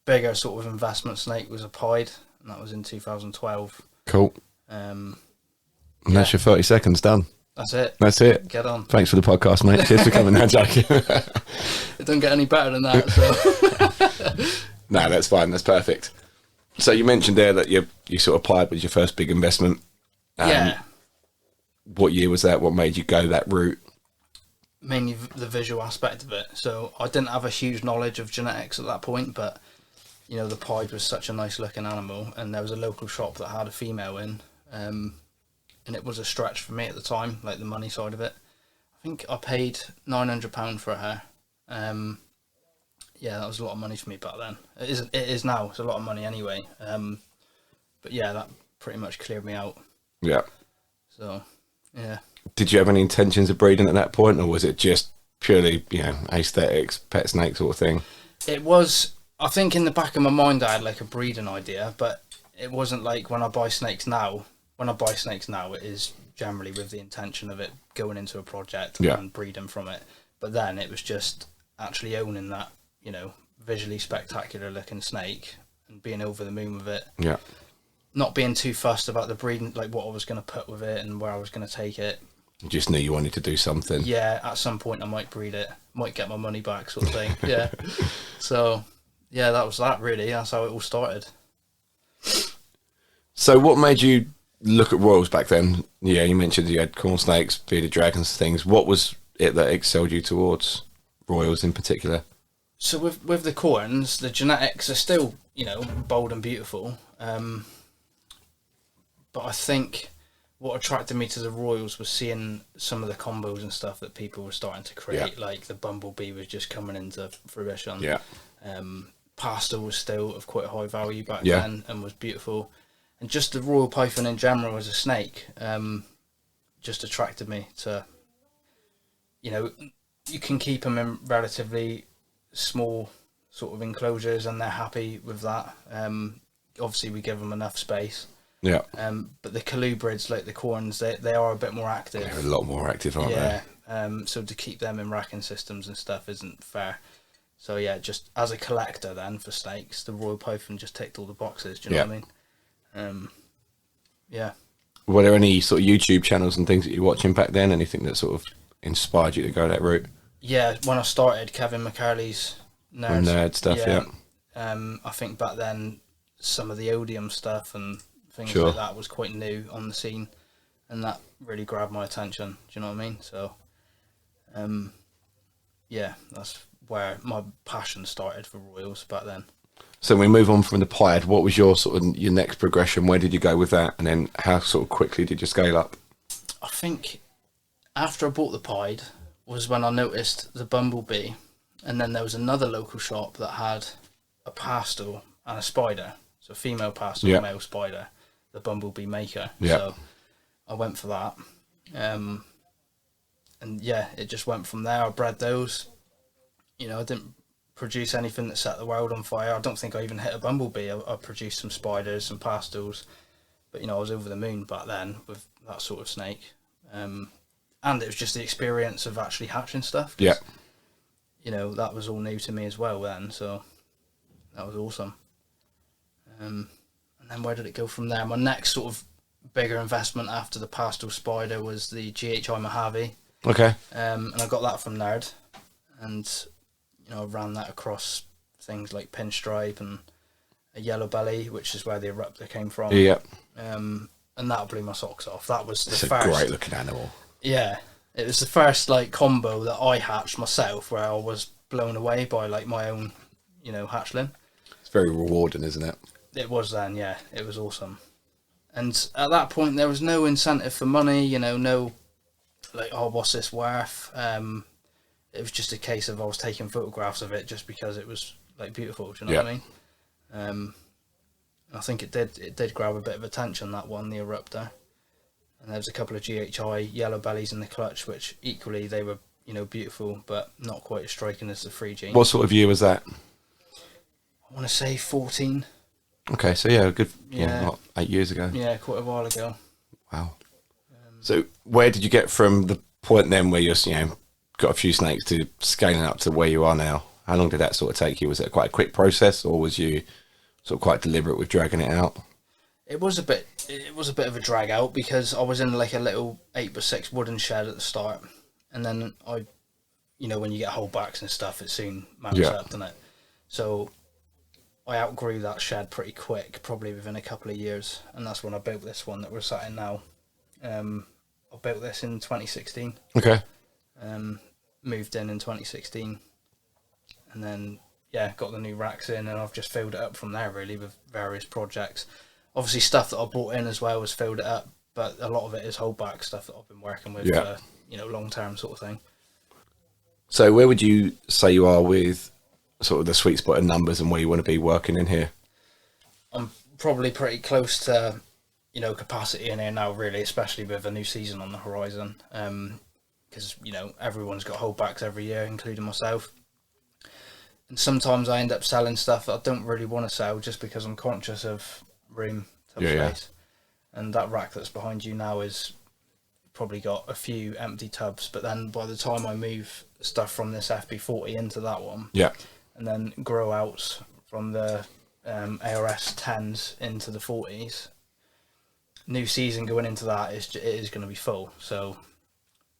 bigger sort of investment snake was a pied, and that was in 2012. Cool. And that's your 30 seconds done. That's it. That's it. Get on. Thanks for the podcast, mate. Cheers for coming. No, joking. It don't get any better than that. So. No, that's fine. That's perfect. So you mentioned there that you sort of pied was your first big investment. Yeah. What year was that? What made you go that route? Mainly the visual aspect of it. So I didn't have a huge knowledge of genetics at that point, but you know, the pied was such a nice looking animal, and there was a local shop that had a female in, and it was a stretch for me at the time, like the money side of it. I think I paid £900 for her. Yeah, that was a lot of money for me back then. It is now. It's a lot of money anyway. But yeah, that pretty much cleared me out. Yeah. So, yeah. Did you have any intentions of breeding at that point, or was it just purely, you know, aesthetics, pet snake sort of thing? It was, I think in the back of my mind I had like a breeding idea, but it wasn't like when I buy snakes now. When I buy snakes now, it is generally with the intention of it going into a project and breeding from it. But then it was just actually owning that, you know, visually spectacular looking snake and being over the moon with it. Yeah. Not being too fussed about the breeding, like what I was going to put with it and where I was going to take it. You just knew you wanted to do something. Yeah, at some point I might breed it, might get my money back sort of thing. Yeah. So, yeah, that was that really. That's how it all started. So what made you look at Royals back then? Yeah, you mentioned you had corn snakes, bearded dragons, things. What was it that excelled you towards Royals in particular? So with the corns, the genetics are still, you know, bold and beautiful. But I think what attracted me to the Royals was seeing some of the combos and stuff that people were starting to create, like the Bumblebee was just coming into fruition. Yeah. Pastel was still of quite a high value back then and was beautiful. And just the Royal Python in general as a snake just attracted me to, you know, you can keep them in relatively small sort of enclosures and they're happy with that. Obviously we give them enough space. Yeah. But the colubrids, like the corns, they are a bit more active. They're a lot more active, aren't they? So to keep them in racking systems and stuff isn't fair. So yeah, just as a collector then for snakes, the Royal Python just ticked all the boxes. Do you know what I mean? Yeah. Were there any sort of YouTube channels and things that you were watching back then? Anything that sort of inspired you to go that route? Yeah, when I started, Kevin McCarley's Nerd stuff, yeah. I think back then some of the Odium stuff and things like that was quite new on the scene, and that really grabbed my attention. Do you know what I mean? So, yeah, that's where my passion started for Royals back then. So we move on from the pied. What was your sort of your next progression? Where did you go with that, and then how sort of quickly did you scale up? I think after I bought the pied was when I noticed the Bumblebee, and then there was another local shop that had a pastel and a spider, so female pastel, male spider, the Bumblebee maker. So I went for that, and yeah, it just went from there. I bred those. You know, I didn't produce anything that set the world on fire. I don't think I even hit a Bumblebee. I produced some spiders, some pastels, but you know, I was over the moon back then with that sort of snake. And it was just the experience of actually hatching stuff. Yeah. You know, that was all new to me as well then, so that was awesome. And then where did it go from there? My next sort of bigger investment after the pastel spider was the GHI Mojave. Okay. And I got that from Nerd, and you know, I ran that across things like pinstripe and a yellow belly, which is where the eruptor came from. Yeah. And that blew my socks off. That was the first. It's a great looking animal. Yeah, it was the first like combo that I hatched myself, where I was blown away by like my own, you know, hatchling. It's very rewarding, isn't it? It was then, yeah. It was awesome. And at that point, there was no incentive for money, you know, no like, oh, what's this worth? It was just a case of I was taking photographs of it just because it was like beautiful. Do you know what I mean? I think it did grab a bit of attention, that one, the eruptor. And there was a couple of GHI yellow bellies in the clutch, which equally they were beautiful, but not quite as striking as the 3G. What sort of year was that? I want to say 14. Okay, so yeah, a good, what, 8 years ago. Yeah, quite a while ago. Wow. So where did you get from the point then where you're, got a few snakes to scaling up to where you are now? How long did that sort of take you? Was it quite a quick process, or was you sort of quite deliberate with dragging it out? It was a bit of a drag out, because I was in like a little 8x6 wooden shed at the start, and then when you get holdbacks and stuff, it soon mounts up, doesn't it? So I outgrew that shed pretty quick, probably within a couple of years, and that's when I built this one that we're sat in now. I built this in 2016. Okay. Moved in 2016, and then got the new racks in, and I've just filled it up from there really with various projects. Obviously stuff that I brought in as well has filled it up, but a lot of it is holdback stuff that I've been working with for long term sort of thing. So where would you say you are with sort of the sweet spot of numbers and where you want to be working in here? I'm probably pretty close to capacity in here now, really, especially with a new season on the horizon, because everyone's got holdbacks every year, including myself. And sometimes I end up selling stuff that I don't really want to sell just because I'm conscious of room, space. And that rack that's behind you now is probably got a few empty tubs, but then by the time I move stuff from this FB40 into that one, and then grow out from the ARS 10s into the 40s, new season going into that it is going to be full. So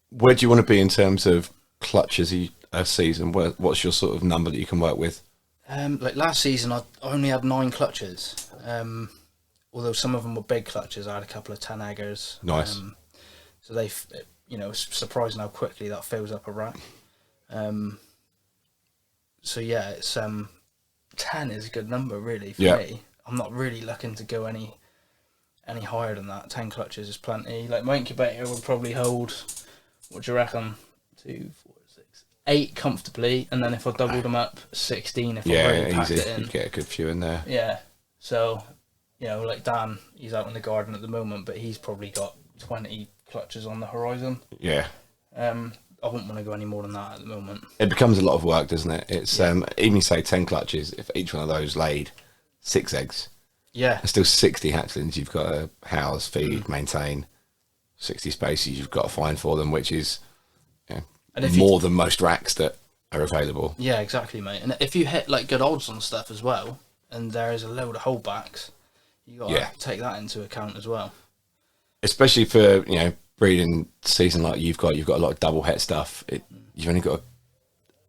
where do you want to be in terms of clutches a season? What's your sort of number that you can work with? Like last season I only had 9 clutches, although some of them were big clutches. I had a couple of 10 eggers. Nice. So they, it's surprising how quickly that fills up a rack. So yeah, it's 10 is a good number really for me. I'm not really looking to go any higher than that. 10 clutches is plenty. Like my incubator would probably hold, what do you reckon, 2, 4, 6, 8 comfortably, and then if I doubled them up, 16 if I really packed it in. You get a good few in there. Yeah. So, like Dan, he's out in the garden at the moment, but he's probably got 20 clutches on the horizon. Yeah. I wouldn't want to go any more than that at the moment. It becomes a lot of work, doesn't it? It's even you say 10 clutches, if each one of those laid 6 eggs, there's still 60 hatchlings you've got to house, feed, maintain. 60 species you've got to find for them, which is more than most racks that are available. Yeah, exactly, mate. And if you hit like good odds on stuff as well, and there is a load of holdbacks, you got to take that into account as well. Especially for breeding season like you've got a lot of double het stuff. You've only got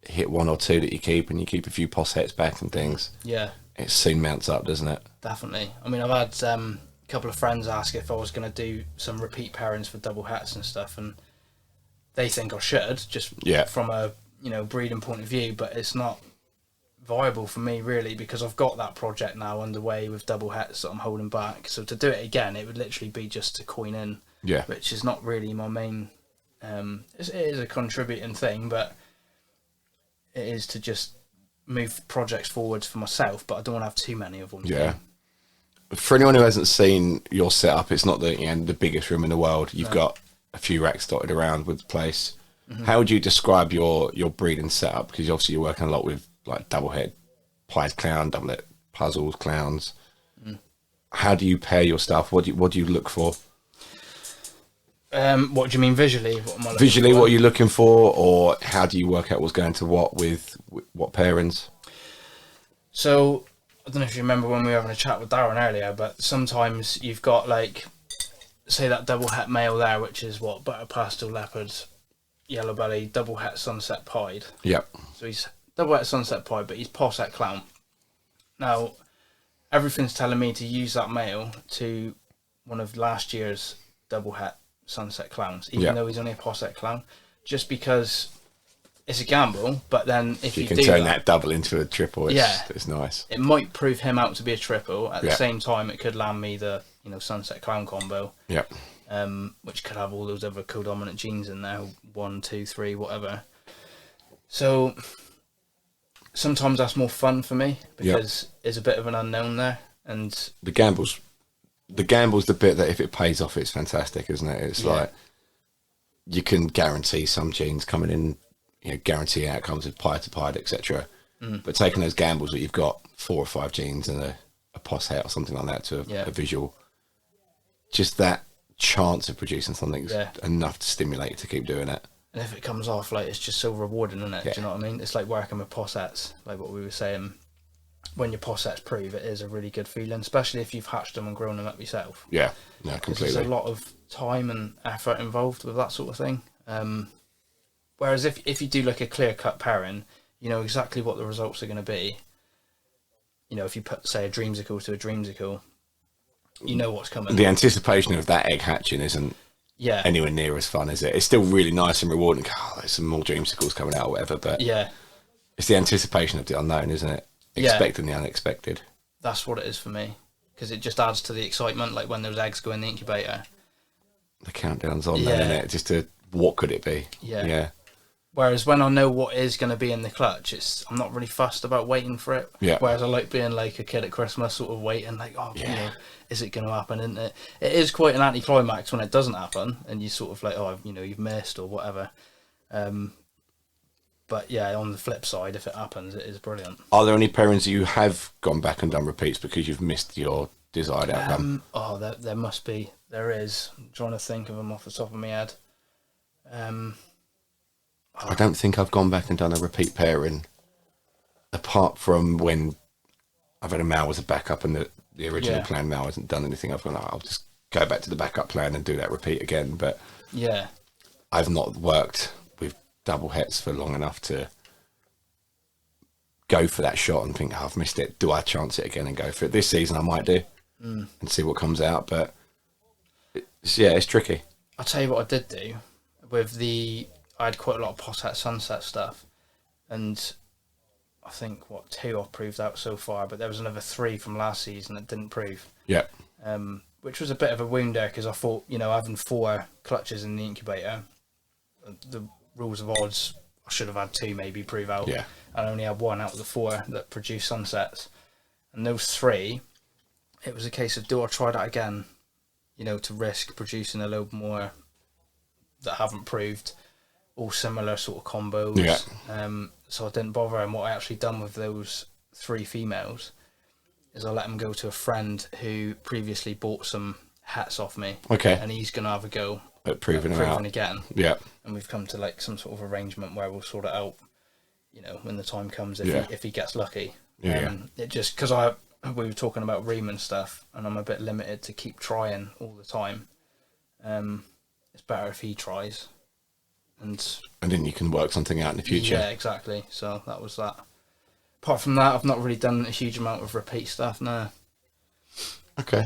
to hit 1 or 2 that you keep, and you keep a few poss hets back and things. Yeah, it soon mounts up, doesn't it? Definitely. I mean, I've had a couple of friends ask if I was going to do some repeat pairings for double hets and stuff, and they think I should, just from a breeding point of view, but it's not viable for me really, because I've got that project now underway with double hets that I'm holding back. So to do it again, it would literally be just to coin in, which is not really my main. It is a contributing thing, but it is to just move projects forwards for myself. But I don't want to have too many of them. Yeah. For anyone who hasn't seen your setup, it's not the biggest room in the world. You've got a few racks dotted around with the place. Mm-hmm. How would you describe your breeding setup? Because obviously you're working a lot with like double head, pied clown, double head puzzles, clowns. How do you pair your stuff? What do you look for? What do you mean visually? What are you looking for, or how do you work out what's going to what with what pairings? So I don't know if you remember when we were having a chat with Darren earlier, but sometimes you've got like, say that double het male there, which is what, butter pastel leopard, yellow belly, double het sunset pied. Yep. So he's double het sunset pied, but he's posset clown. Now, everything's telling me to use that male to one of last year's double het sunset clowns, even though he's only a posset clown, just because it's a gamble. But then if you can turn that double into a triple, it's nice. It might prove him out to be a triple. At the same time, it could land me the sunset clown combo. Yep. Which could have all those other codominant genes in there, 1, 2, 3, whatever. So sometimes that's more fun for me because there's a bit of an unknown there, and the gamble's the bit that if it pays off, it's fantastic, isn't it? It's like you can guarantee some genes coming in, guarantee outcomes with pied to pied, etc. But taking those gambles that you've got 4 or 5 genes and a POS het or something like that to a visual, just that chance of producing something is enough to stimulate you to keep doing it. And if it comes off, like, it's just so rewarding, isn't it? Yeah. Do you know what I mean? It's like working with POS hets, like what we were saying. When your POS hets prove, it is a really good feeling, especially if you've hatched them and grown them up yourself. Yeah, no, completely. There's a lot of time and effort involved with that sort of thing. Whereas if you do like a clear-cut pairing, you know exactly what the results are going to be. You know, if you put, say, a dreamsicle to a dreamsicle, you know what's coming. The anticipation of that egg hatching isn't anywhere near as fun, is it? It's still really nice and rewarding. Oh, there's some more dreamsicles coming out or whatever, but it's the anticipation of the unknown, isn't it? Expecting the unexpected. That's what it is for me, because it just adds to the excitement, like when those eggs go in the incubator. The countdown's on there, isn't it? Just to, what could it be? Yeah. Whereas when I know what is going to be in the clutch, I'm not really fussed about waiting for it. Yeah. Whereas I like being like a kid at Christmas, sort of waiting, like, you know, is it going to happen? Isn't it? It is quite an anticlimax when it doesn't happen, and you sort of like, you've missed or whatever. But yeah, on the flip side, if it happens, it is brilliant. Are there any pairings you have gone back and done repeats because you've missed your desired outcome? There must be. There is. I'm trying to think of them off the top of my head. I don't think I've gone back and done a repeat pairing, apart from when I've had a male as a backup and the original plan male hasn't done anything. I've gone, I'll just go back to the backup plan and do that repeat again. But I've not worked with double hets for long enough to go for that shot and think, I've missed it. Do I chance it again and go for it? This season I might do and see what comes out. But it's tricky. I'll tell you what I did do with I had quite a lot of POS sunset stuff, and I think 2 I've proved out so far, but there was another 3 from last season that didn't prove. Yeah. Which was a bit of a wound there, because I thought, having 4 clutches in the incubator, the rules of odds, I should have had 2 maybe prove out. Yeah. I only had 1 out of the 4 that produced sunsets, and those 3, it was a case of, do I try that again? To risk producing a little more that haven't proved, all similar sort of combos. Yeah. So I didn't bother, and what I actually done with those 3 females is I let them go to a friend who previously bought some hats off me. Okay. And he's going to have a go at proving them out again. Yeah. And we've come to like some sort of arrangement where we'll sort it out, when the time comes, if he gets lucky. It just, because we were talking about ream and stuff, and I'm a bit limited to keep trying all the time. It's better if he tries. And then you can work something out in the future. Yeah, exactly. So that was that. Apart from that, I've not really done a huge amount of repeat stuff, no. Okay.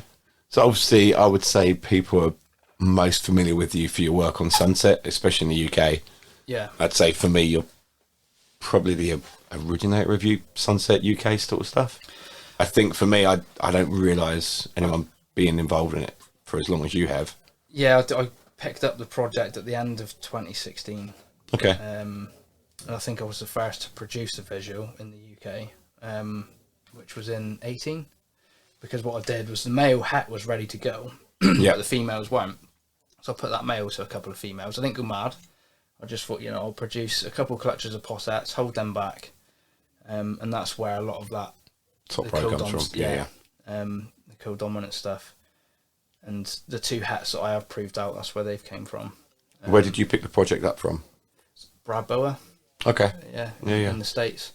So obviously, I would say people are most familiar with you for your work on Sunset, especially in the UK. Yeah. I'd say for me, you're probably the originator of Sunset UK sort of stuff. I think for me, I don't realise anyone being involved in it for as long as you have. Yeah, I picked up the project at the end of 2016. Okay. And I think I was the first to produce a visual in the UK, which was in 18. Because what I did was the male hat was ready to go, but the females weren't. So I put that male to a couple of females. I didn't go mad. I just thought, I'll produce a couple of clutches of POS hats, hold them back, and that's where a lot of that top pro comes from. The co-dominant stuff. And the 2 hats that I have proved out, that's where they've came from. Where did you pick the project up from? Brad Bower. Okay. Yeah. In the States.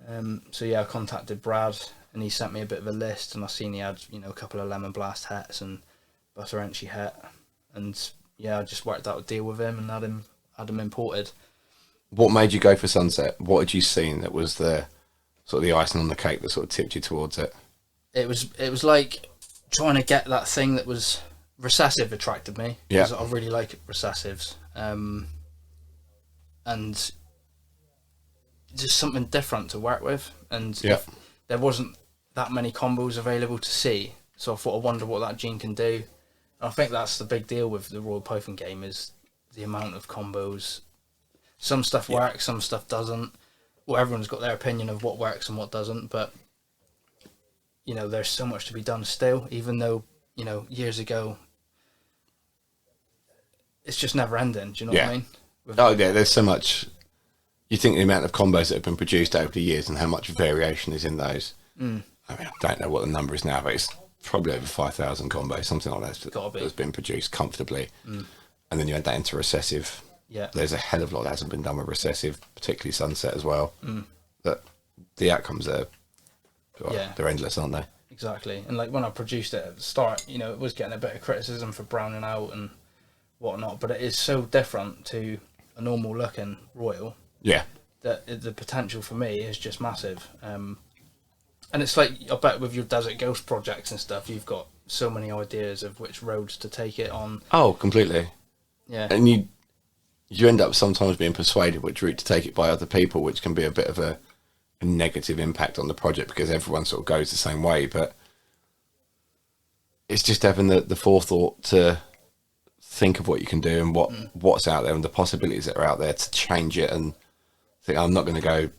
I contacted Brad, and he sent me a bit of a list, and I seen he had, a couple of Lemon Blast hats and Butter Enchy hat. And I just worked out a deal with him and had him imported. What made you go for Sunset? What had you seen that was the sort of the icing on the cake that sort of tipped you towards it? It was like trying to get that thing that was recessive attracted me. Yeah. I really like recessives. And just something different to work with. And there wasn't that many combos available to see. So I thought, I wonder what that gene can do. And I think that's the big deal with the Royal Python game, is the amount of combos. Some stuff works, some stuff doesn't. Well, everyone's got their opinion of what works and what doesn't, but there's so much to be done still, even though, years ago, it's just never ending. Do you know what I mean? There's so much. You think the amount of combos that have been produced over the years and how much variation is in those. I mean, I don't know what the number is now, but it's probably over 5,000 combos, something like that, that's been produced comfortably. And then you add that into recessive. Yeah. There's a hell of a lot that hasn't been done with recessive, particularly sunset as well. That the outcomes are, they're endless, aren't they? Exactly. And like when I produced it at the start, you know, it was getting a bit of criticism for browning out and whatnot, but it is so different to a normal looking royal. Yeah. That the potential for me is just massive. And it's like, I bet with your Desert Ghost projects and stuff, you've got so many ideas of which roads to take it on. Oh, completely. Yeah. And you end up sometimes being persuaded which route to take it by other people, which can be a bit of a negative impact on the project because everyone sort of goes the same way. But it's just having the forethought to think of what you can do and what's out there and the possibilities that are out there to change it and think, I'm not going to go,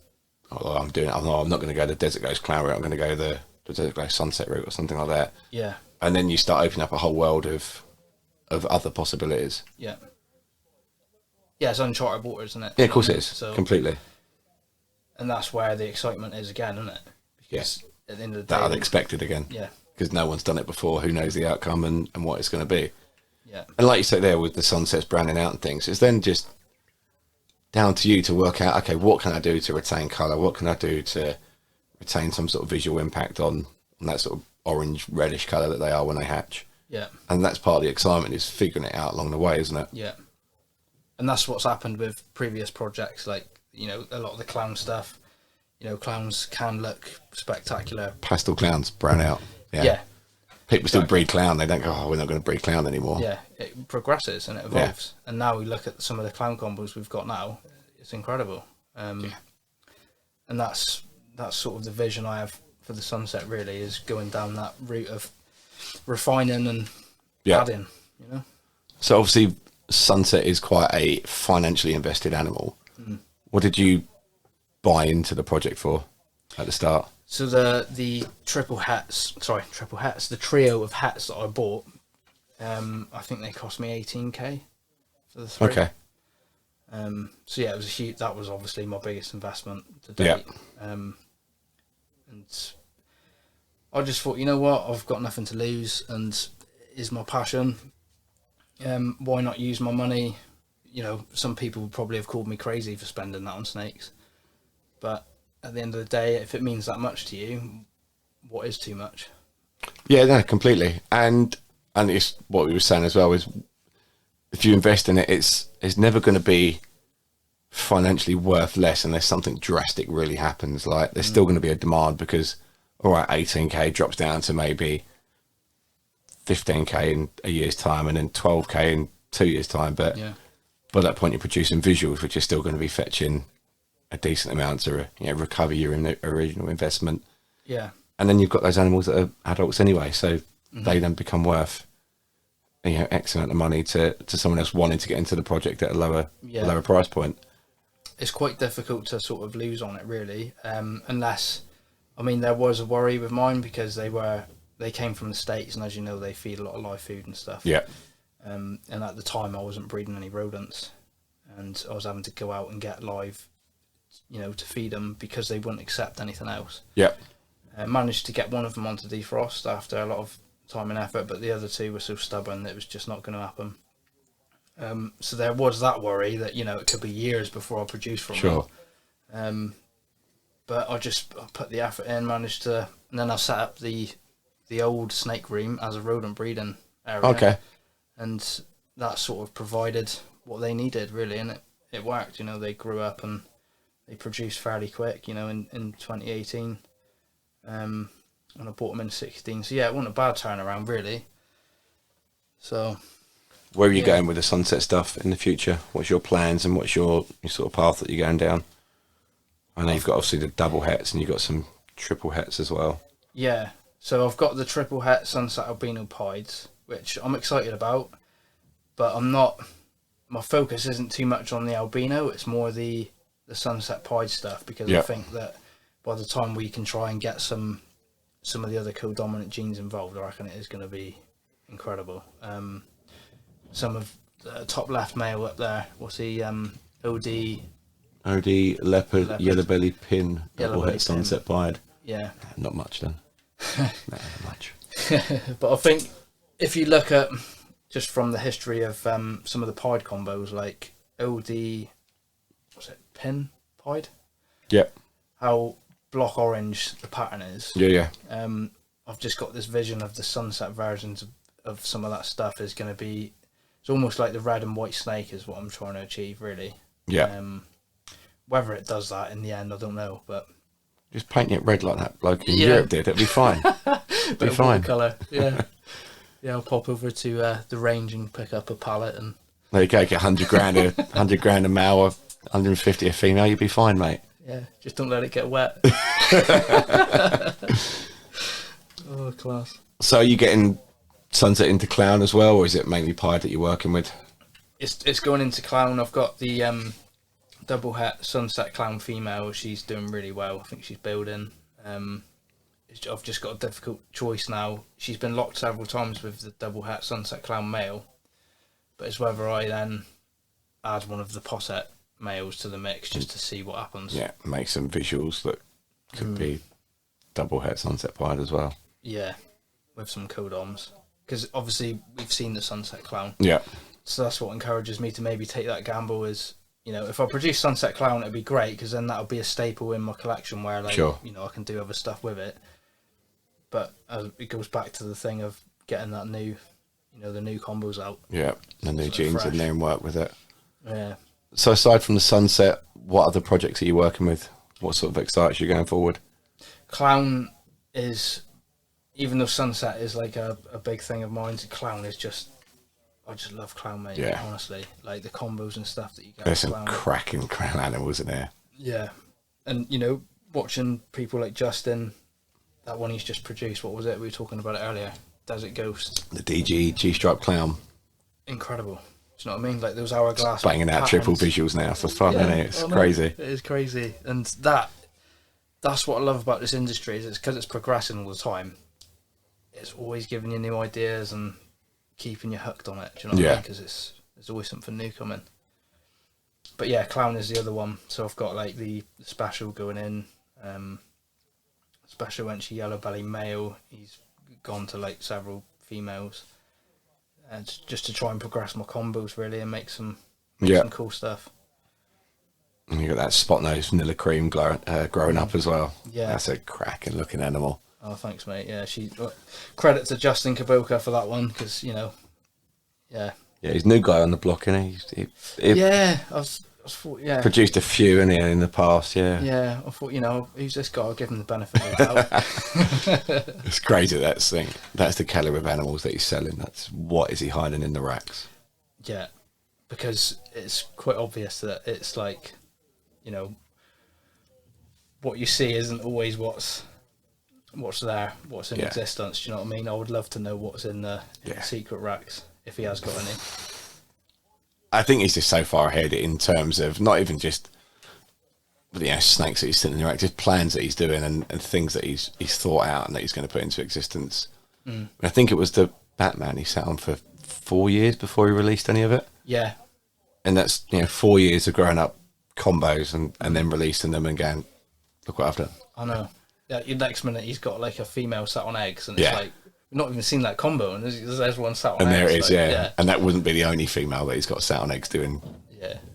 I'm not going to go the Desert Ghost Clown route, I'm going to go the Desert Ghost Sunset route or something like that. Yeah. And then you start opening up a whole world of other possibilities. Yeah. Yeah, it's uncharted waters, isn't it? Yeah, of course it is. So, completely. And that's where the excitement is again, isn't it? Because at the end of the day... That unexpected again. Yeah. Because no one's done it before, who knows the outcome and what it's going to be. Yeah. And like you say there with the sunsets branding out and things, it's then just down to you to work out, okay, what can I do to retain colour? What can I do to retain some sort of visual impact on that sort of orange, reddish colour that they are when they hatch? Yeah. And that's part of the excitement, is figuring it out along the way, isn't it? Yeah. And that's what's happened with previous projects, like, you know, a lot of the clown stuff. You know, clowns can look spectacular. Pastel clowns, brown out. Yeah. People still breed clown. They don't go, we're not going to breed clown anymore. Yeah, it progresses and it evolves. Yeah. And now we look at some of the clown combos we've got now. It's incredible. And that's sort of the vision I have for the sunset, really, is going down that route of refining and adding, you know. So obviously sunset is quite a financially invested animal. What did you buy into the project for at the start? So the the trio of hats that I bought, I think they cost me 18k for the three. Okay. So yeah, it was that was obviously my biggest investment to date. And I just thought, you know what, I've got nothing to lose and is my passion. Why not use my money? You know, some people would probably have called me crazy for spending that on snakes, but at the end of the day, if it means that much to you, what is too much? Yeah, no, completely. And it's what we were saying as well, is if you invest in it, it's never going to be financially worth less unless something drastic really happens. Like, there's still going to be a demand because, all right, 18k drops down to maybe 15k in a year's time and then 12k in 2 years' time. But by that point, you're producing visuals, which are still going to be fetching a decent amount to recover your original investment. Yeah. And then you've got those animals that are adults anyway, so they then become worth X amount of money to someone else wanting to get into the project at a lower price point. It's quite difficult to sort of lose on it, really, unless, I mean, there was a worry with mine because they came from the States, and as you know, they feed a lot of live food and stuff. Yeah. And at the time, I wasn't breeding any rodents, and I was having to go out and get live, to feed them because they wouldn't accept anything else. Yeah. I managed to get one of them onto defrost after a lot of time and effort, but the other two were so stubborn that it was just not going to happen. So there was that worry that, it could be years before I produce from them. But I put the effort in, managed to, and then I set up the old snake room as a rodent breeding area. Okay. And that sort of provided what they needed, really, and it worked. They grew up and they produced fairly quick, in 2018. And I bought them in 16. So yeah, it wasn't a bad turnaround, really. So where are you going with the sunset stuff in the future? What's your plans and what's your sort of path that you're going down? I know you've got obviously the double hets and you've got some triple hets as well. Yeah, so I've got the triple het sunset albino pieds, which I'm excited about, but my focus isn't too much on the albino, it's more the sunset pied stuff, because I think that by the time we can try and get some of the other co-dominant genes involved, I reckon it is going to be incredible. Some of top left male up there. What's he? OD leopard, yellow belly pin, double belly het sunset pied. Yeah. Not much then. Not much. But I think if you look at just from the history of some of the pied combos, like OD, what's it, pin pied? Yep. How block orange the pattern is. Yeah. I've just got this vision of the sunset versions of some of that stuff is going to be, it's almost like the red and white snake is what I'm trying to achieve, really. Yeah. Whether it does that in the end, I don't know, but just paint it red like that bloke in Europe did. It'd be fine. Be fine. Colour, yeah. Yeah, I'll pop over to the range and pick up a pallet and. There you go. Get 100 grand, 100 grand a male, 150 a female. You'd be fine, mate. Yeah, just don't let it get wet. Oh, class. So are you getting sunset into clown as well, or is it mainly pied that you're working with? It's going into clown. I've got the double het sunset clown female. She's doing really well. I think she's building. I've just got a difficult choice now. She's been locked several times with the double het sunset clown male, but it's whether I then add one of the posset males to the mix just to see what happens. Yeah, make some visuals that could be double het sunset pied as well. Yeah, with some codoms, because obviously we've seen the sunset clown. Yeah. So that's what encourages me to maybe take that gamble. Is, you know, if I produce sunset clown, it'd be great because then that'll be a staple in my collection where, like, sure, you know, I can do other stuff with it. But it goes back to the thing of getting that new, you know, the new combos out. Yeah, the new jeans in there and work with it. Yeah. So aside from the sunset, what other projects are you working with? What sort of excites you going forward? Clown is, even though sunset is like a big thing of mine, clown is just, I just love clown, mate. Yeah. Honestly, like the combos and stuff that you get. There's some cracking clown animals in there. Yeah, and you know, watching people like Justin, that one he's just produced. What was it? We were talking about it earlier. Desert Ghost. The DG G-stripe clown. Incredible. Do you know what I mean? Like those hourglass. It's banging out triple visuals now for fun, isn't it? It's crazy. It is crazy, and that's what I love about this industry. Is it's because it's progressing all the time. It's always giving you new ideas and keeping you hooked on it. Do you know what I mean? Because there's always something new coming. But yeah, clown is the other one. So I've got like the special going in. Special entry yellow belly male. He's gone to like several females. And just to try and progress my combos really and make some cool stuff. And you got that spot nose vanilla cream growing up as well. Yeah, that's a cracking looking animal. Oh, thanks, mate. Yeah, credit to Justin Kaboka for that one because, you know, yeah, he's a new guy on the block, isn't he? I thought, produced a few in the past, Yeah, I thought, you know, who's this guy? I'll give him the benefit of the doubt. It's crazy, that thing. That's the caliber of animals that he's selling. That's what is he hiding in the racks? Yeah, because it's quite obvious that it's like, you know, what you see isn't always what's there, what's in existence. Do you know what I mean? I would love to know what's in the secret racks if he has got any. I think he's just so far ahead in terms of not even just snakes that he's sitting in the rack, just plans that he's doing and things that he's thought out and that he's going to put into existence. I think it was the Batman he sat on for 4 years before he released any of it. Yeah, and that's 4 years of growing up combos and then releasing them and going, look what I've done. I know. Yeah, the next minute he's got like a female sat on eggs, and it's like we've not even seen that combo, and there's one sat on eggs. And there it is, yeah. And that wouldn't be the only female that he's got sat on eggs doing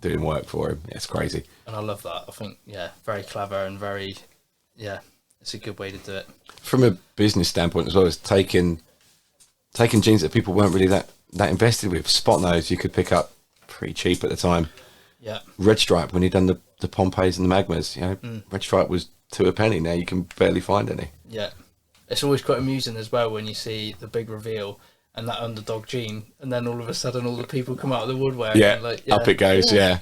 work for him. It's crazy. And I love that. I think very clever and very it's a good way to do it. From a business standpoint as well, as taking genes that people weren't really that invested with. Spot nose you could pick up pretty cheap at the time. Yeah. Red stripe, when you'd done the Pompeys and the Magmas, red stripe was 2 a penny. Now you can barely find any. Yeah. It's always quite amusing as well when you see the big reveal and that underdog gene, and then all of a sudden all the people come out of the woodwork. Yeah, and up it goes, Yeah,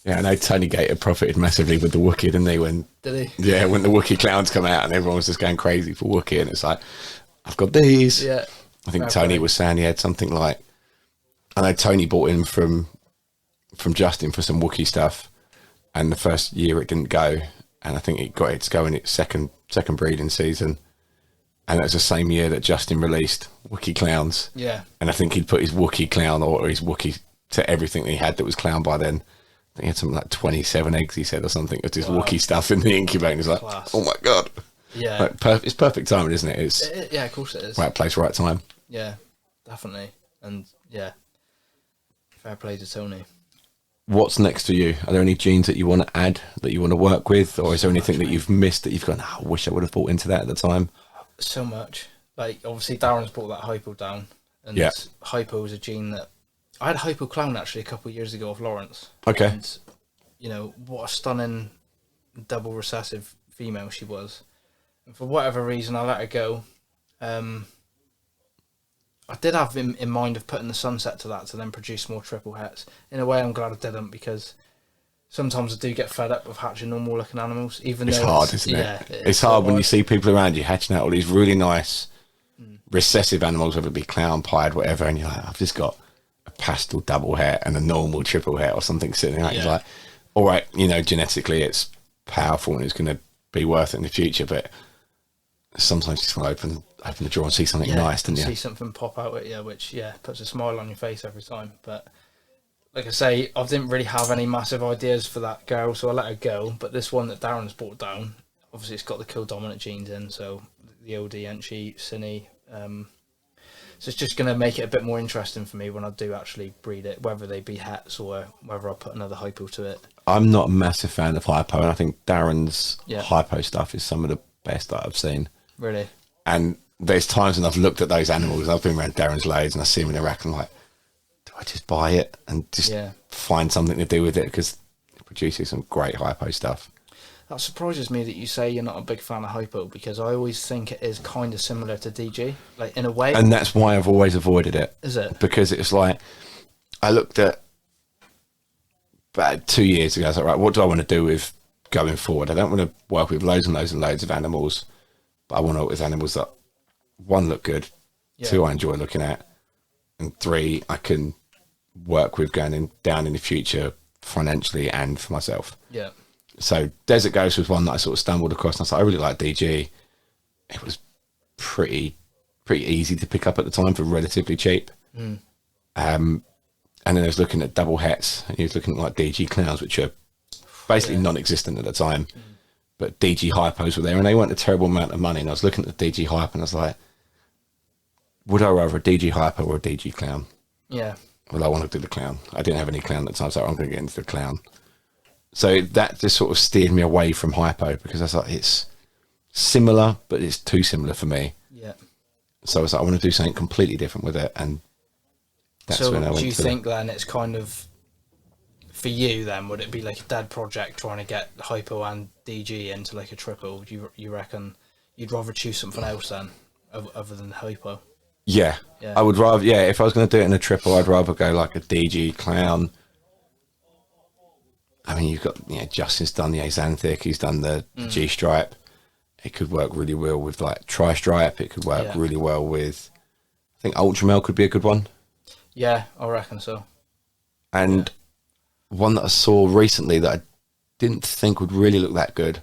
I know Tony Gator profited massively with the Wookiee, didn't he? Did he? Yeah, when the Wookiee clowns come out and everyone was just going crazy for Wookiee, and it's like, I've got these. Yeah. I think Tony was saying he had something like, I know Tony bought in from Justin for some Wookiee stuff, and the first year it didn't go, and I think it got its go in its second breeding season, and that was the same year that Justin released Wookiee clowns. Yeah. And I think he'd put his Wookiee clown or his Wookiee to everything he had that was clown by then. I think he had something like 27 eggs, he said, or something. It's just Wookie stuff in the incubator. He's like, Class. oh my God. Yeah. Like, it's perfect timing, isn't it? Yeah, of course it is. Right place, right time. Yeah, definitely. And yeah, fair play to Tony. What's next for you? Are there any genes that you want to add, that you want to work with? Or is there anything that you've missed that you've gone, I wish I would have bought into that at the time? So much. Like, obviously, Darren's brought that hypo down. And hypo is a gene that... I had hypo clown, actually, a couple of years ago of Lawrence. Okay. And, you know, what a stunning double recessive female she was. And for whatever reason, I let her go. I did have in mind of putting the sunset to that to then produce more triple hets. In a way, I'm glad I didn't, because sometimes I do get fed up with hatching normal looking animals. Even it's though hard, isn't it? It's hard when you see people around you hatching out all these really nice recessive animals, whether it be clown, pied, whatever, and you're like, I've just got a pastel double het and a normal triple het or something sitting out. You're like, all right, you know, genetically it's powerful and it's going to be worth it in the future, but sometimes you just want to open the drawer and see something nice, don't you? See something pop out at you, which puts a smile on your face every time. But like I say, I didn't really have any massive ideas for that girl, so I let her go. But this one that Darren's brought down, obviously it's got the kill dominant genes in, so the OD, Enchi, Cine. So it's just going to make it a bit more interesting for me when I do actually breed it, whether they be hets or whether I put another hypo to it. I'm not a massive fan of hypo, and I think Darren's hypo stuff is some of the best that I've seen. Really? And there's times when I've looked at those animals, I've been around Darren's loads and I see them in a rack and I'm like, do I just buy it and just find something to do with it? Because it produces some great hypo stuff. That surprises me that you say you're not a big fan of hypo, because I always think it is kind of similar to DG, like in a way. And that's why I've always avoided it. Is it? Because it's like, I looked at about 2 years ago, I was like, right, what do I want to do with going forward? I don't want to work with loads and loads and loads of animals, but I want to work with animals that, one, look good, two, I enjoy looking at, and three, I can work with going down in the future financially and for myself. Yeah. So Desert Ghost was one that I sort of stumbled across, and I was like, I really like DG. It was pretty easy to pick up at the time for relatively cheap. And then I was looking at double hets, and he was looking at like DG clowns, which are basically non-existent at the time. But DG hypos were there, and they weren't a terrible amount of money. And I was looking at the DG hype, and I was like, would I rather a DG hypo or a DG clown? Yeah. Well, I want to do the clown. I didn't have any clown at the time, so I'm going to get into the clown. So that just sort of steered me away from hypo, because I was like, it's similar, but it's too similar for me. Yeah. So I was like, I want to do something completely different with it, and that's when I went. So do you think then it's kind of, for you then, would it be like a dead project trying to get hypo and DG into like a triple? You reckon you'd rather choose something else then, other than hypo? Yeah. I would rather, if I was going to do it in a triple, I'd rather go like a DG clown. I mean, you've got, Justin's done the Axanthic, he's done the G-stripe. It could work really well with like tri-stripe. It could work really well with, I think Ultramel could be a good one. Yeah, I reckon so. And one that I saw recently that I didn't think would really look that good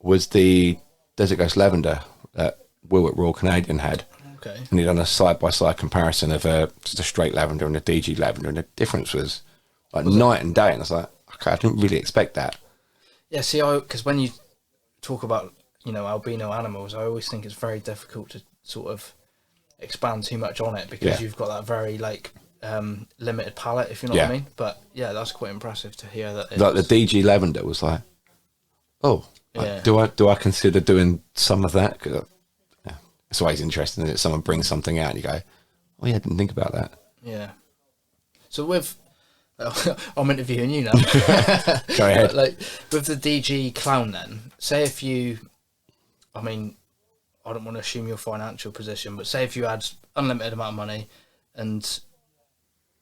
was the Desert Ghost Lavender that Will at Royal Canadian had. Okay. And he'd done a side-by-side comparison of just a straight lavender and a DG lavender, and the difference was like night and day. And I was like, okay, I didn't really expect that. Yeah, see, because when you talk about, albino animals, I always think it's very difficult to sort of expand too much on it, because you've got that very, limited palette, if you know what I mean. But, that's quite impressive to hear that. Like the DG lavender was like, do I consider doing some of that? Because it's always interesting that someone brings something out and you go, oh yeah, I didn't think about that. Yeah. So I'm interviewing you now. Go ahead. With the DG clown then, say if you, I don't want to assume your financial position, but say if you had unlimited amount of money and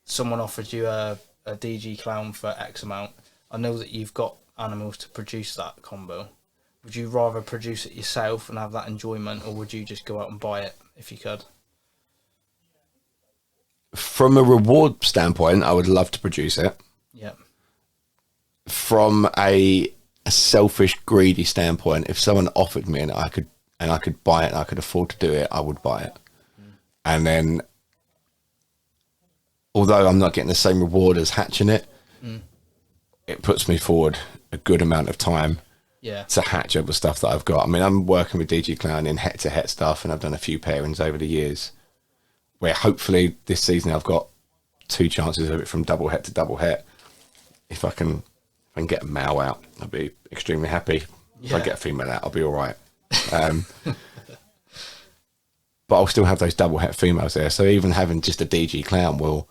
someone offered you a DG clown for X amount, I know that you've got animals to produce that combo. Would you rather produce it yourself and have that enjoyment, or would you just go out and buy it if you could? From a reward standpoint, I would love to produce it. Yeah. From a selfish, greedy standpoint, if someone offered me and I could buy it and I could afford to do it, I would buy it. And then although I'm not getting the same reward as hatching it, it puts me forward a good amount of time to hatch other stuff that I've got. I mean, I'm working with DG Clown in het-to-het stuff, and I've done a few pairings over the years where hopefully this season I've got 2 chances of it from double het to double het. If I can get a male out, I'll be extremely happy. If I get a female out, I'll be all right. But I'll still have those double het females there. So even having just a DG Clown will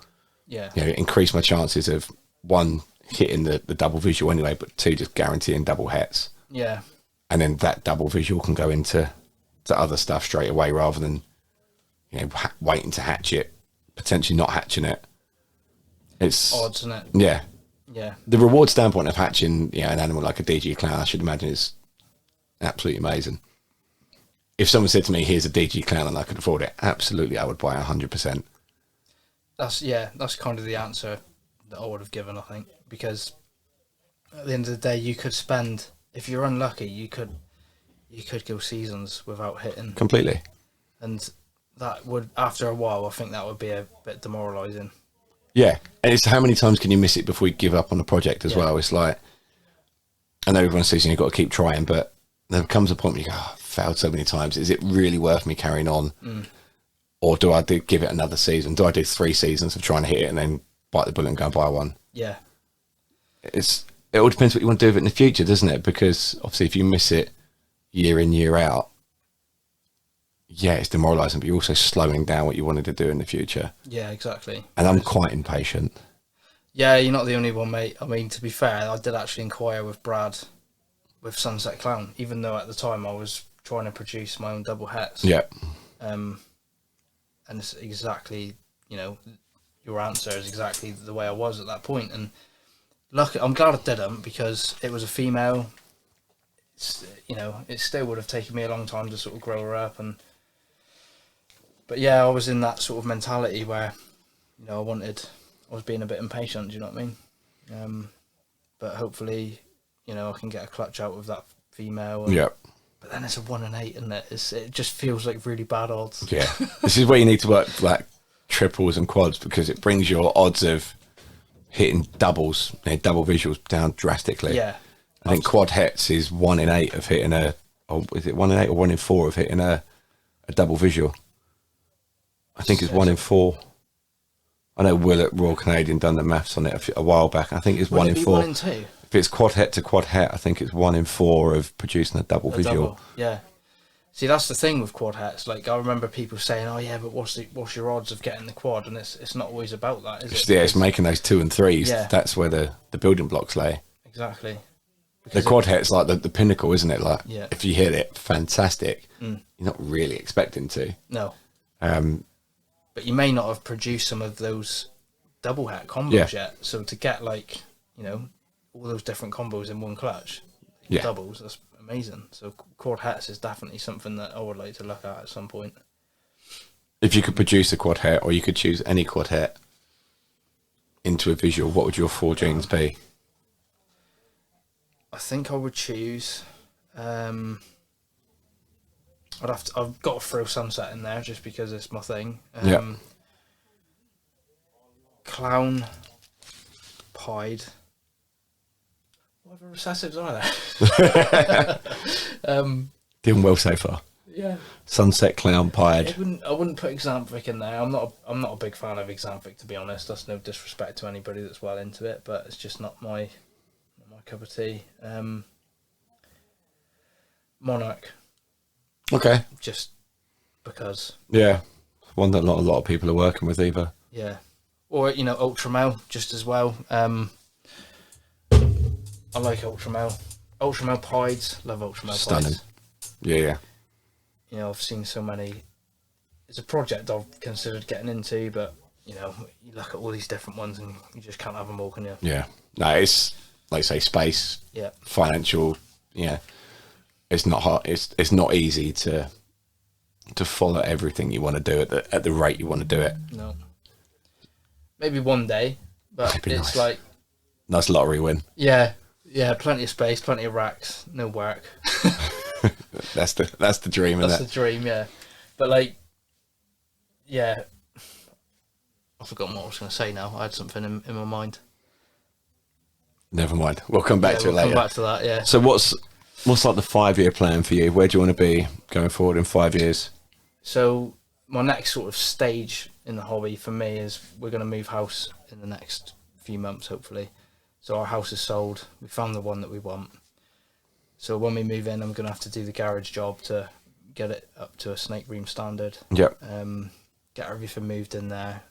increase my chances of 1, hitting the double visual anyway, but 2, just guaranteeing double hets. Yeah. And then that double visual can go into other stuff straight away rather than waiting to hatch it, potentially not hatching it. It's odds, isn't it? Yeah. Yeah. The reward standpoint of hatching an animal like a DG Clown, I should imagine, is absolutely amazing. If someone said to me, here's a DG Clown and I could afford it, absolutely I would buy 100%. That's kind of the answer that I would have given, I think, because at the end of the day you could spend, if you're unlucky, you could go seasons without hitting completely, and that would, after a while, I think that would be a bit demoralising. Yeah, and it's how many times can you miss it before you give up on the project as well. It's like, I know everyone says you've got to keep trying, but there comes a point where you go, I've failed so many times, is it really worth me carrying on? Or do I give it another season? Do I do 3 seasons of trying to hit it and then bite the bullet and go and buy one? Yeah. It all depends what you want to do with it in the future, doesn't it? Because obviously if you miss it year in, year out, it's demoralising, but you're also slowing down what you wanted to do in the future. Yeah, exactly. And I'm quite impatient. Yeah, you're not the only one, mate. I mean, to be fair, I did actually inquire with Brad with Sunset Clown, even though at the time I was trying to produce my own double hets. Yeah. And it's exactly, your answer is exactly the way I was at that point. And lucky, I'm glad I didn't, because it was a female. It still would have taken me a long time to sort of grow her up. But yeah, I was in that sort of mentality where, I was being a bit impatient, do you know what I mean? But hopefully, I can get a clutch out with that female. But then it's a 1 in 8, isn't it? It just feels like really bad odds. Yeah. This is where you need to work like triples and quads, because it brings your odds of hitting doubles, double visuals down drastically. Yeah. I think quad hets is 1 in 8 of hitting is it 1 in 8 or 1 in 4 of hitting a double visual? I think it's 1 in 4. I know Will at Royal Canadian done the maths on it a while back. I think it's 1 in 4. 1 in 2? If it's quad het to quad het, I think it's 1 in 4 of producing a double visual. Double, yeah. See, that's the thing with quad hets. Like, I remember people saying, "Oh yeah, but what's your odds of getting the quad?" And it's not always about that, is it? Yeah, it's making those 2 and 3s. Yeah. That's where the building blocks lay. Exactly. Because the quad het's like the pinnacle, isn't it? Like, if you hit it, fantastic. You're not really expecting to. No. But you may not have produced some of those double het combos yet. So to get all those different combos in one clutch, doubles, that's amazing. So quad hets is definitely something that I would like to look at some point. If you could produce a quad het, or you could choose any quad het into a visual, what would your 4 genes be? I think I would choose. I've got to throw Sunset in there just because it's my thing. Clown, Pied. What other recessives are there? Doing well so far. Yeah. Sunset, Clown, Pied. I wouldn't put Xanthic in there. I'm not a big fan of Xanthic, to be honest. That's no disrespect to anybody that's well into it, but it's just not my cup of tea. Monarch. Okay. Just because. Yeah. One that not a lot of people are working with either. Yeah. Or, Ultramel just as well. I like Ultramel. Ultramel Pieds. Love Ultramel Stunning. Pieds. Yeah. I've seen so many. It's a project I've considered getting into, but, you look at all these different ones and you just can't have them all, can you? Yeah. No, it's, like say, space, financial, it's not hard. It's not easy to follow everything you want to do at the rate you want to do it. No. Maybe one day, but it's nice. Like nice lottery win. Yeah, plenty of space, plenty of racks, no work. That's the dream. That's the dream, yeah. But I've forgotten what I was going to say now. I had something in my mind. Never mind. We'll come back to it we'll later. Come back to that, yeah. So what's like the 5-year plan for you? Where do you want to be going forward in 5 years? So my next sort of stage in the hobby for me is we're going to move house in the next few months, hopefully. So our house is sold. We found the one that we want. So when we move in, I'm going to have to do the garage job to get it up to a snake room standard. Yep. Get everything moved in there.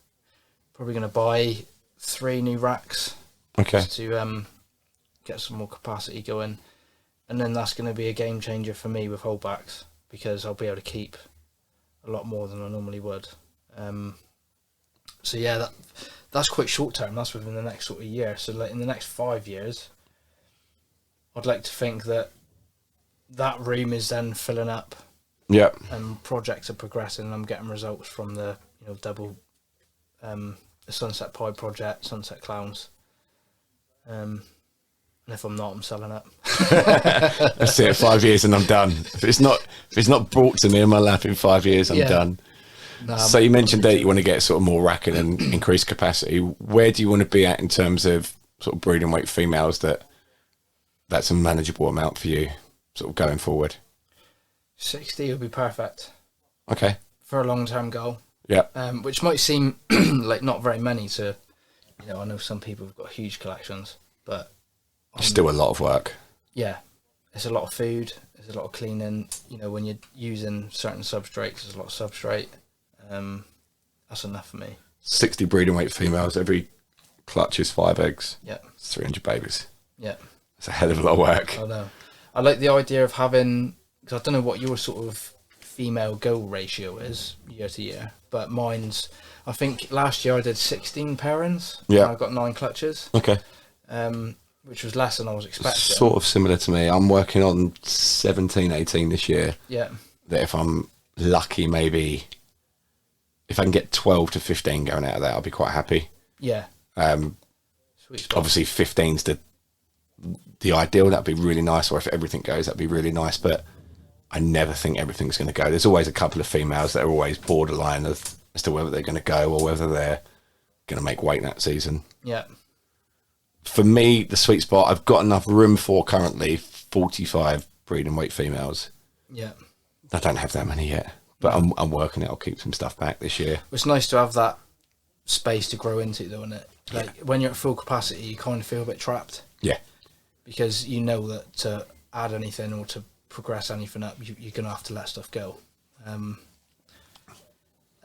Probably going to buy 3 new racks. Okay. Just to get some more capacity going. And then that's going to be a game changer for me with holdbacks, because I'll be able to keep a lot more than I normally would. So yeah, that's quite short term. That's within the next sort of year. So like in the next 5 years, I'd like to think that room is then filling up. Yep. And projects are progressing, and I'm getting results from the double, the Sunset Pied project, Sunset Clowns. And if I'm not, I'm selling it. That's it. 5 years and I'm done. If it's not brought to me in my lap in 5 years, I'm done. No, so you mentioned that you want to get sort of more racking and increase capacity. Where do you want to be at in terms of sort of breeding weight females that's a manageable amount for you sort of going forward? 60 would be perfect. Okay. For a long-term goal. Yeah. Which might seem like not very many to, I know some people have got huge collections, but still a lot of work. Yeah. It's a lot of food. There's a lot of cleaning. When you're using certain substrates, there's a lot of substrate. That's enough for me. 60 breeding weight females, every clutch is 5 eggs. Yeah. It's 300 babies. Yeah. It's a hell of a lot of work. I know. I like the idea of having, because I don't know what your sort of female goal ratio is year to year, but mine's, I think last year I did 16 pairings. Yeah. I got 9 clutches. Okay. Which was less than I was expecting. Sort of similar to me. I'm working on 17, 18 this year. Yeah. That if I'm lucky, maybe if I can get 12 to 15 going out of that, I'll be quite happy. Yeah. Sweet spot. Obviously 15's the ideal. That'd be really nice. Or if everything goes, that'd be really nice. But I never think everything's going to go. There's always a couple of females that are always borderline as to whether they're going to go or whether they're going to make weight that season. Yeah. For me, the sweet spot, I've got enough room for currently 45 breeding weight females. Yeah. I don't have that many yet, but I'm working it. I'll keep some stuff back this year. It's nice to have that space to grow into, though, isn't it? Like when you're at full capacity, you kind of feel a bit trapped. Yeah. Because you know that to add anything or to progress anything up, you're going to have to let stuff go. And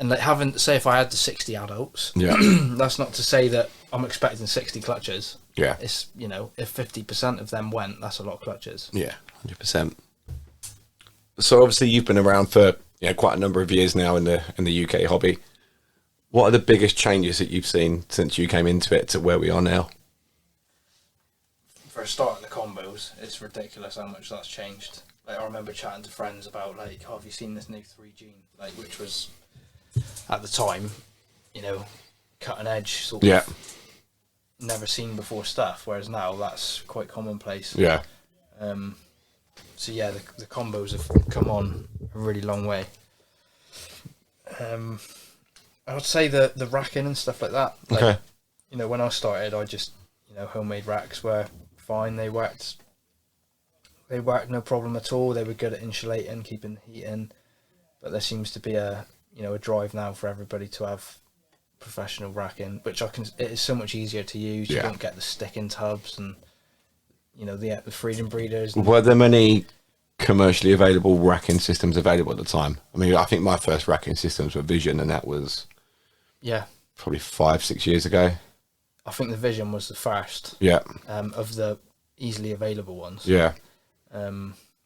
like say if I had the 60 adults, yeah, that's not to say that I'm expecting 60 clutches. Yeah. It's, if 50% of them went, that's a lot of clutches. Yeah, 100%. So obviously you've been around for quite a number of years now in the UK hobby. What are the biggest changes that you've seen since you came into it to where we are now? For a start, the combos, it's ridiculous how much that's changed. Like I remember chatting to friends about like, have you seen this new 3 gene? Like, which was at the time, cutting edge sort of never seen before stuff. Whereas now that's quite commonplace. Yeah. So yeah, the combos have come on a really long way. I would say the racking and stuff like that. Like, okay. When I started, I just homemade racks were fine. They worked no problem at all. They were good at insulating, keeping the heat in. But there seems to be a drive now for everybody to have professional racking, which it is so much easier to use. You don't get the sticking tubs and the freedom breeders. Were there many commercially available racking systems available at the time? I mean, I think my first racking systems were Vision, and that was probably 5-6 years ago. I think the Vision was the first. Yeah. Of the easily available ones. Yeah.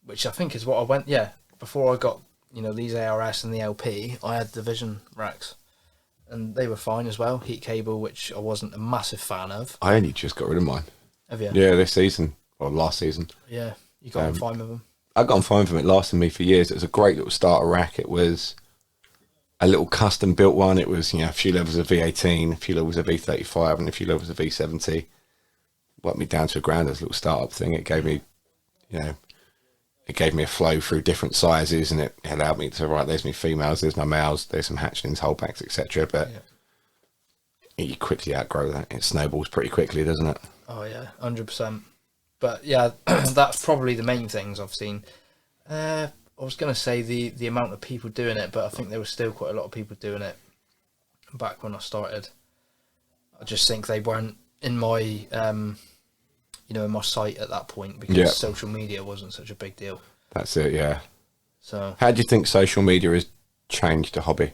Which I think is what I went. Yeah. Before I got these ARS and the LP, I had the Vision racks, and they were fine as well. Heat cable, which I wasn't a massive fan of. I only just got rid of mine. Have you? Yeah, this season or last season. Yeah, you got on fine with them. I got on fine with them. It lasted me for years. It was a great little starter rack. It was a little custom built one. It was a few levels of V18, a few levels of V35, and a few levels of V70. Worked me down to a grand as a little startup thing. It gave me, it gave me a flow through different sizes, and it allowed me to there's my females, there's my males, there's some hatchlings, holdbacks, etc. But you quickly outgrow that. It snowballs pretty quickly, doesn't it? Oh yeah, 100%. But yeah, that's probably the main things I've seen. I was going to say the amount of people doing it, but I think there was still quite a lot of people doing it back when I started. I just think they weren't in my, in my sight at that point because social media wasn't such a big deal. That's it, yeah. So, how do you think social media has changed the hobby?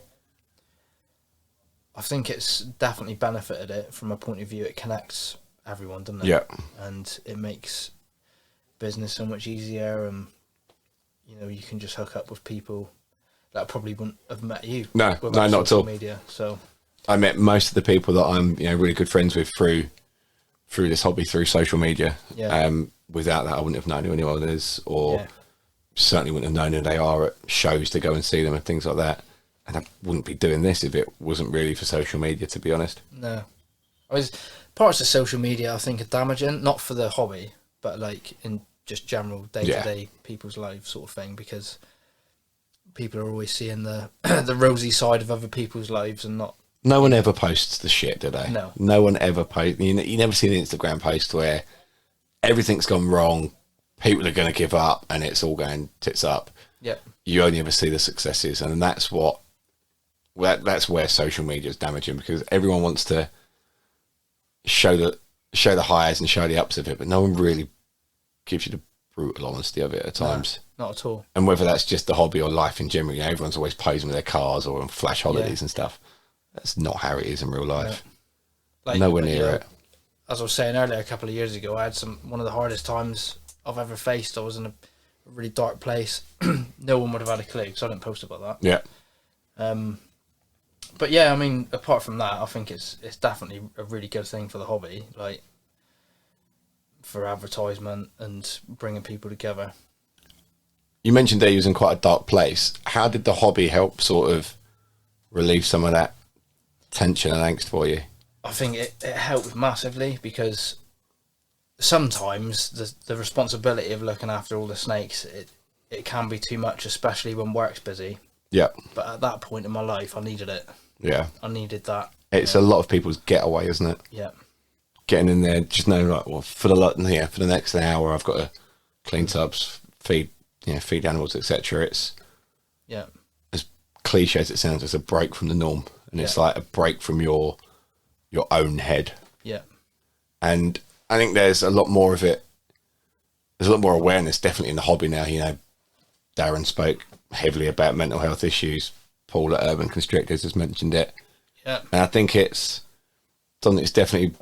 I think it's definitely benefited it from a point of view. It connects everyone, doesn't it? Yeah. And it makes business so much easier, and you can just hook up with people that probably wouldn't have met you. No, not at all. Media, so I met most of the people that I'm really good friends with through this hobby, through social media. Yeah. Without that, I wouldn't have known who anyone is, or certainly wouldn't have known who they are at shows to go and see them and things like that. And I wouldn't be doing this if it wasn't really for social media, to be honest. No. Parts of social media I think are damaging, not for the hobby, but like in just general day-to-day people's lives sort of thing, because people are always seeing the the rosy side of other people's lives and not... No one ever posts the shit, do they? No. No one ever posts... You never see an Instagram post where everything's gone wrong, people are going to give up, and it's all going tits up. Yep. You only ever see the successes, and that's where social media is damaging, because everyone wants to show the highs and show the ups of it, but no one really gives you the brutal honesty of it at times. No, not at all. And whether that's just the hobby or life in general, everyone's always posing with their cars or on flash holidays and stuff. That's not how it is in real life. Like, nowhere near it. As I was saying earlier, a couple of years ago, I had one of the hardest times I've ever faced. I was in a really dark place. No one would have had a clue, because I didn't post about that. Yeah. But yeah, I mean, apart from that, I think it's definitely a really good thing for the hobby, like for advertisement and bringing people together. You mentioned that you was in quite a dark place. How did the hobby help sort of relieve some of that tension and angst for you? I think it helped massively, because sometimes the responsibility of looking after all the snakes, it can be too much, especially when work's busy. Yeah. But at that point in my life, I needed it. Yeah. I needed that. It's a lot of people's getaway, isn't it? Yeah. Getting in there, just knowing, like, well, for the next hour, I've got to clean tubs, feed animals, etc. It's as cliche as it sounds, it's a break from the norm, and it's like a break from your own head. Yeah. And I think there's a lot more of it. There's a lot more awareness, definitely, in the hobby now. Darren spoke heavily about mental health issues. Paul at Urban Constrictors has mentioned it. Yeah. And I think it's something that's definitely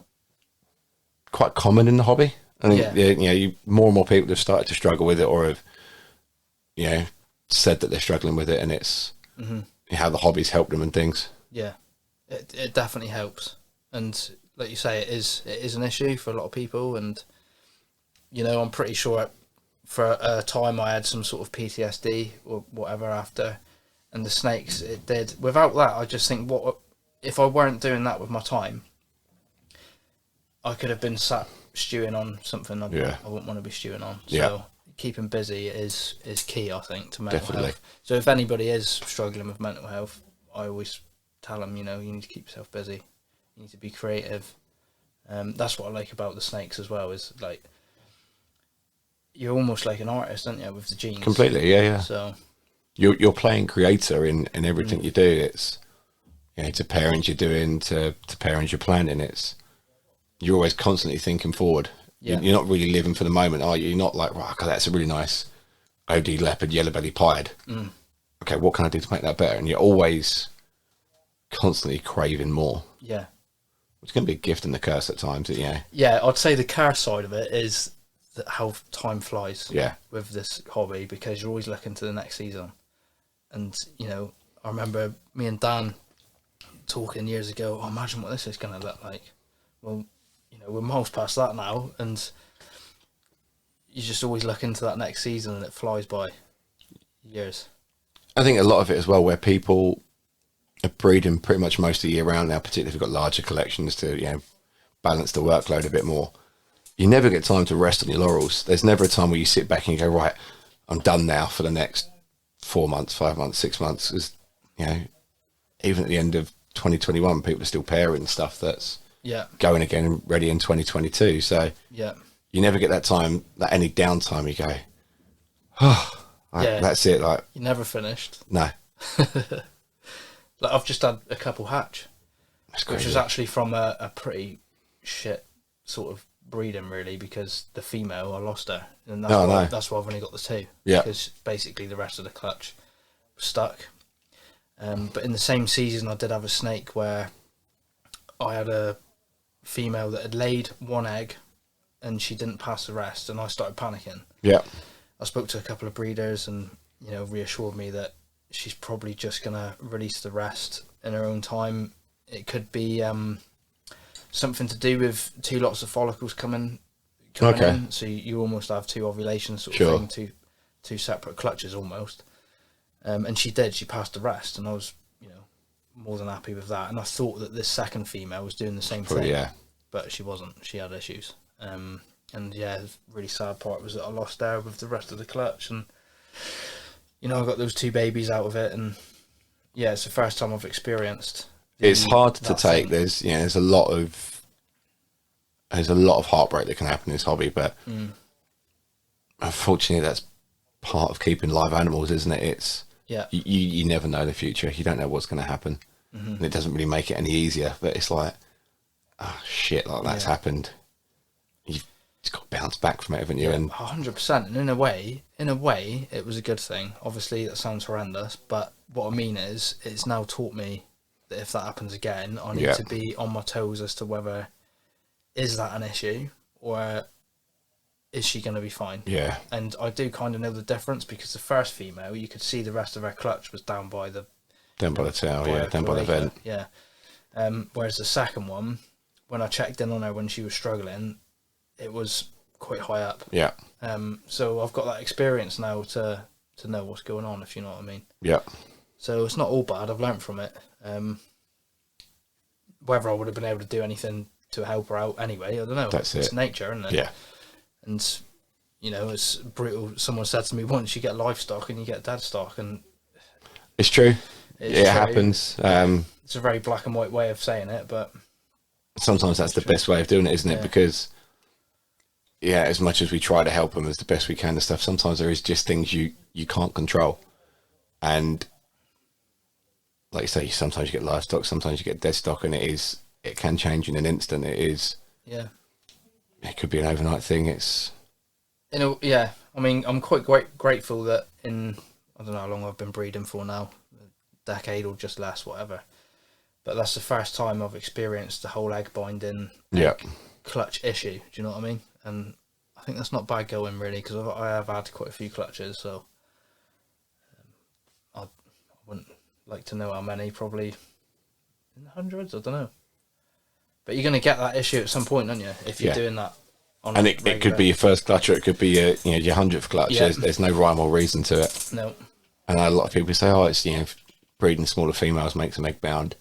quite common in the hobby. I think more and more people have started to struggle with it, or have said that they're struggling with it, and it's how the hobby's helped them and things. Yeah, it definitely helps, and like you say, it is an issue for a lot of people, and I'm pretty sure for a time I had some sort of PTSD or whatever after, and the snakes, it did. Without that, I just think, what if I weren't doing that with my time? I could have been sat stewing on something I wouldn't want to be stewing on. So keeping busy is key, I think, to mental health. So if anybody is struggling with mental health, I always tell them, you need to keep yourself busy. You need to be creative. That's what I like about the snakes as well, is like, you're almost like an artist, aren't you, with the genes? Completely, yeah. So you're playing creator in everything you do. It's to pairings you're doing, to pairings you're planning. You're always constantly thinking forward. Yeah. You're not really living for the moment, are you? You're not like, right, okay, that's a really nice OD leopard yellow belly pied. Okay, what can I do to make that better? And you're always constantly craving more. Yeah. It's going to be a gift and a curse at times, Yeah, I'd say the curse side of it is how time flies with this hobby, because you're always looking to the next season. And, I remember me and Dan talking years ago, imagine what this is going to look like. Well, we're miles past that now, and you just always look into that next season, and it flies by years. I think a lot of it as well, where people are breeding pretty much most of the year round now, particularly if you've got larger collections, to balance the workload a bit more. You never get time to rest on your laurels. There's never a time where you sit back and you go, right, I'm done now for the next 4 months, 5 months, 6 months. Because, even at the end of 2021, people are still pairing stuff that's going again and ready in 2022. So you never get that time, that any downtime. You go, that's it. Like, you're never finished. No. Like, I've just had a couple hatch, which was actually from a pretty shit sort of breeding, really, because the female, I lost her, and that's why I've only got the two. Yeah. Because basically the rest of the clutch was stuck. But in the same season, I did have a snake where I had a female that had laid one egg, and she didn't pass the rest, and I started panicking. Yeah. I spoke to a couple of breeders, and reassured me that she's probably just gonna release the rest in her own time. It could be something to do with two lots of follicles coming in, so you almost have two ovulations sort of thing, two separate clutches almost. And she passed the rest, and I was more than happy with that. And I thought that this second female was doing the same thing, but she wasn't. She had issues. And the really sad part was that I lost her with the rest of the clutch, and I got those two babies out of it, and it's the first time I've experienced. It's hard to take. There's a lot of heartbreak that can happen in this hobby, but unfortunately, that's part of keeping live animals, isn't it? It's you never know the future. You don't know what's going to happen, and it doesn't really make it any easier. But it's like, shit, like that's happened. You've just got to bounce back from it, haven't you? And 100%. And in a way, it was a good thing. Obviously, that sounds horrendous, but what I mean is, it's now taught me that if that happens again, I need to be on my toes as to whether is that an issue or is she going to be fine. Yeah. And I do kind of know the difference, because the first female, you could see the rest of her clutch was down by the tail, down by the vent. Yeah. Whereas the second one, when I checked in on her when she was struggling, it was quite high up. Yeah. So I've got that experience now to know what's going on, if you know what I mean. Yeah. So it's not all bad. I've learnt from it. Whether I would have been able to do anything to help her out anyway, I don't know. It's nature, isn't it? Yeah. And it's brutal. Someone said to me once, you get livestock and you get dead stock, and it's true. It happens. It's a very black and white way of saying it, but sometimes that's the best way of doing it, isn't it? Because as much as we try to help them as the best we can and stuff, sometimes there is just things you can't control. And like you say, sometimes you get livestock, sometimes you get dead stock, and it can change in an instant. It could be an overnight thing. I mean, I'm quite grateful that I don't know how long I've been breeding for now, a decade or just less, whatever. But that's the first time I've experienced the whole egg binding clutch issue. Do you know what I mean? And I think that's not bad going, really, because I have had quite a few clutches, so I wouldn't like to know how many, probably in the hundreds, I don't know. But you're going to get that issue at some point, aren't you, if you're doing that? And it could be your first clutch, or it could be your 100th clutch. Yeah. There's no rhyme or reason to it. No. And a lot of people say, it's breeding smaller females makes them egg bound.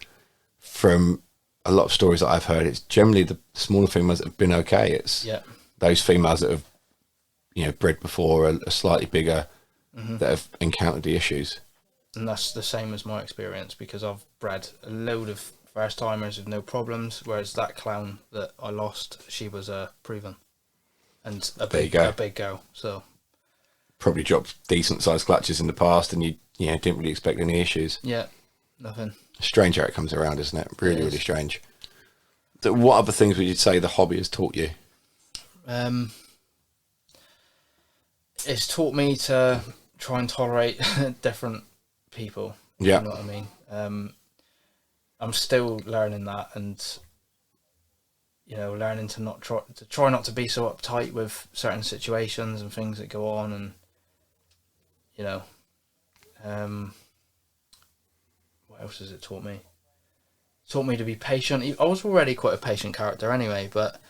From a lot of stories that I've heard, it's generally the smaller females that have been okay. It's those females that have bred before are slightly bigger that have encountered the issues. And that's the same as my experience, because I've bred a load of first timers with no problems, whereas that clown that I lost, she was proven. And a big girl, so probably dropped decent sized clutches in the past, and you didn't really expect any issues. Yeah, nothing. Strange how it comes around, isn't it? Really strange. So what other things would you say the hobby has taught you? It's taught me to try and tolerate different people. Yeah, you know what I mean. I'm still learning that, and learning to try not to be so uptight with certain situations and things that go on, and what else has it taught me? It taught me to be patient. I was already quite a patient character anyway, but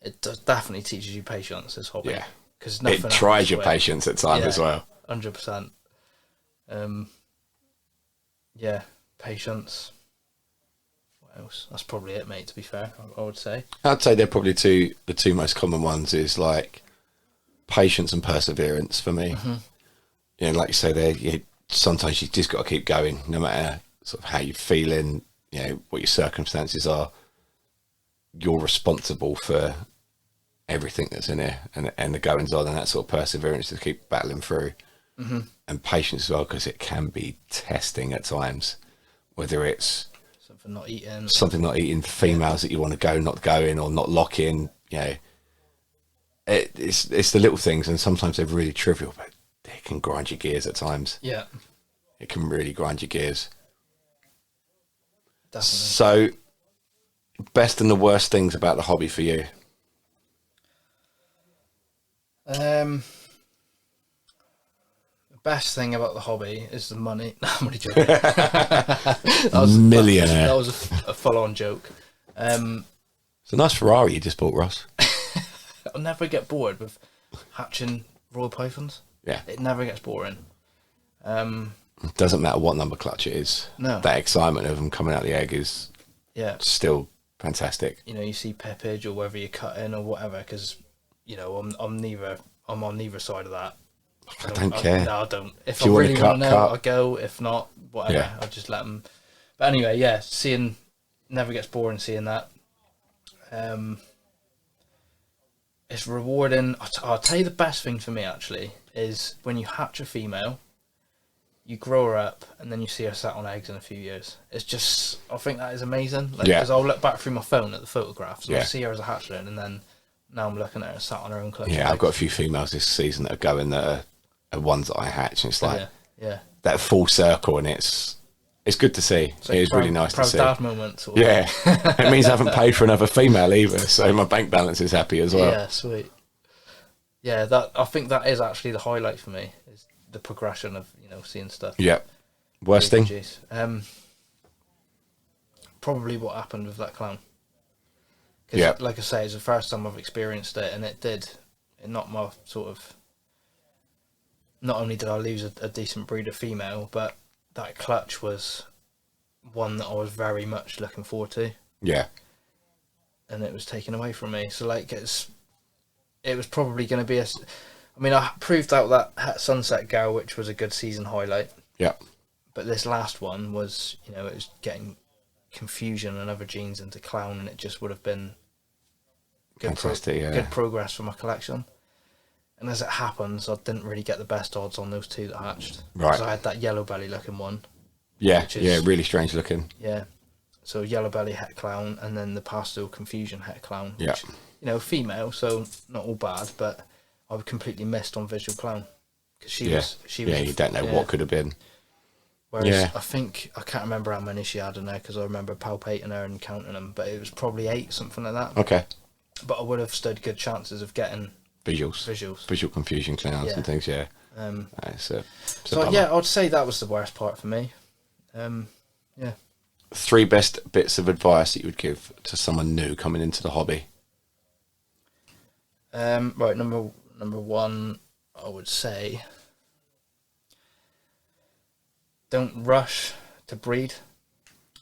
it definitely teaches you patience, this hobby. Yeah, because it tries your patience at times as well. 100%. Patience. What else? That's probably it, mate, to be fair, I would say. I'd say they're probably the two most common ones, is like patience and perseverance for me. Like you say there, sometimes you just got to keep going, no matter sort of how you're feeling, you know, what your circumstances are, you're responsible for everything that's in here, and the goings on, and that sort of perseverance to keep battling through, and patience as well, because it can be testing at times, whether it's something not eating, females that you want to go, not go in, or not lock in. You know, it's the little things, and sometimes they're really trivial, but it can grind your gears at times. Yeah, it can really grind your gears. Definitely. So, best and the worst things about the hobby for you? The best thing about the hobby is the money. No, I'm only joking. Millionaire. That was a full-on joke. It's a nice Ferrari you just bought, Ross. I'll never get bored with hatching royal pythons. Yeah. It never gets boring. It doesn't matter what number clutch it is. No. That excitement of them coming out the egg is still fantastic. You know, you see peppage or whether you're cutting or whatever, because, you know, I'm on neither side of that. I don't care. No, I don't. If you I really cut, want to know, I'll go. If not, whatever. Yeah. I'll just let them. But anyway, yeah, never gets boring seeing that. It's rewarding. I'll tell you the best thing for me, actually, is when you hatch a female, you grow her up, and then you see her sat on eggs in a few years. It's just, I think that is amazing. Because I'll look back through my phone at the photographs, and I'll see her as a hatchling, and then now I'm looking at her sat on her own clutch. Yeah, I've got a few females this season that are going that are ones that I hatch, and it's like that full circle, and it's good to see. It is really nice to see. Proud dad moment. Sort of. It means I haven't paid for another female either, so my bank balance is happy as well. Yeah, sweet. Yeah, I think that is actually the highlight for me, is the progression of, you know, seeing stuff. Yeah. Worst thing? Probably what happened with that clown. Yeah. Like I say, it's the first time I've experienced it, and it knocked my sort of. Not only did I lose a decent breeder female, but that clutch was one that I was very much looking forward to. Yeah. And it was taken away from me. So, like, it was probably going to be I mean, I proved out that Sunset Gal, which was a good season highlight. Yeah. But this last one was, you know, it was getting Confusion and other genes into clown, and it just would have been good progress for my collection. And as it happens, I didn't really get the best odds on those two that hatched. Right. Because I had that yellow belly looking one. Yeah, really strange looking. Yeah. So yellow belly het clown, and then the pastel Confusion het clown. Yeah. Which, you know, female, so not all bad, but I completely missed on visual clown. Cause she was, you don't know what could have been. Whereas I can't remember how many she had in there, because I remember palpating her and counting them, but it was probably 8, something like that. Okay. But I would have stood good chances of getting visual Confusion clowns and things. Yeah. I'd say that was the worst part for me. 3 best bits of advice that you would give to someone new coming into the hobby. Right, number 1, I would say, don't rush to breed.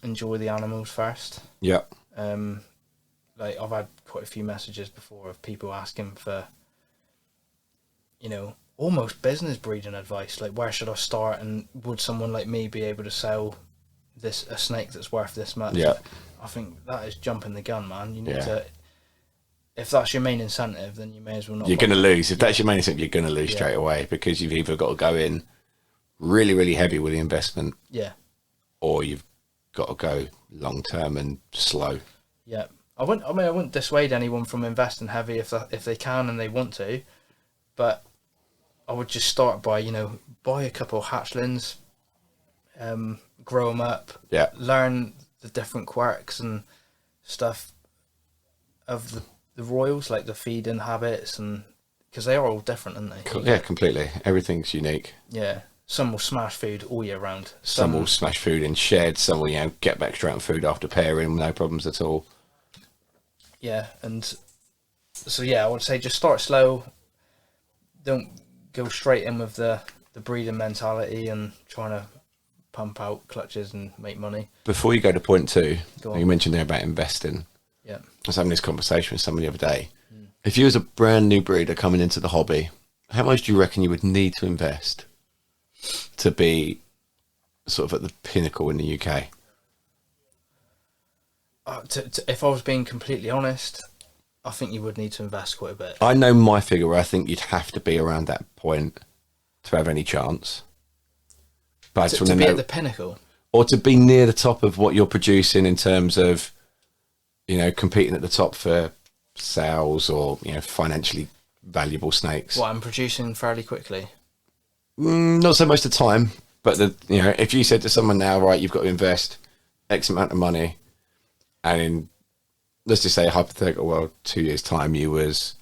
Enjoy the animals first. Yeah. Like, I've had quite a few messages before of people asking for, you know, almost business breeding advice. Like, where should I start, and would someone like me be able to sell a snake that's worth this much? Yeah. I think that is jumping the gun, man. You need to. If that's your main incentive, then you may as well not. You're going to lose. If that's your main incentive, you're going to lose straight away, because you've either got to go in really, really heavy with the investment, or you've got to go long term and slow. Yeah, I wouldn't dissuade anyone from investing heavy if they can and they want to, but I would just start by, you know, buy a couple of hatchlings, grow them up, learn the different quirks and stuff of the royals, like the feeding habits, and because they are all different, aren't they? Yeah, completely. Everything's unique. Yeah. Some will smash food all year round. Some will smash food in sheds. Some will, you know, get back straight on food after pairing, no problems at all. Yeah, and so I would say just start slow. Don't go straight in with the breeding mentality and trying to pump out clutches and make money. Before you go to point 2, you mentioned there about investing. Yeah. I was having this conversation with someone the other day. If you was a brand new breeder coming into the hobby, how much do you reckon you would need to invest to be sort of at the pinnacle in the UK? if I was being completely honest, I think you would need to invest quite a bit. I know my figure where I think you'd have to be around that point to have any chance. But to be at the pinnacle, or to be near the top of what you're producing in terms of, you know, competing at the top for sales or, you know, financially valuable snakes. What, I'm producing fairly quickly? Not so much the time, but you know, if you said to someone now, right, you've got to invest X amount of money, and in, let's just say, hypothetical world, 2 years' time, you was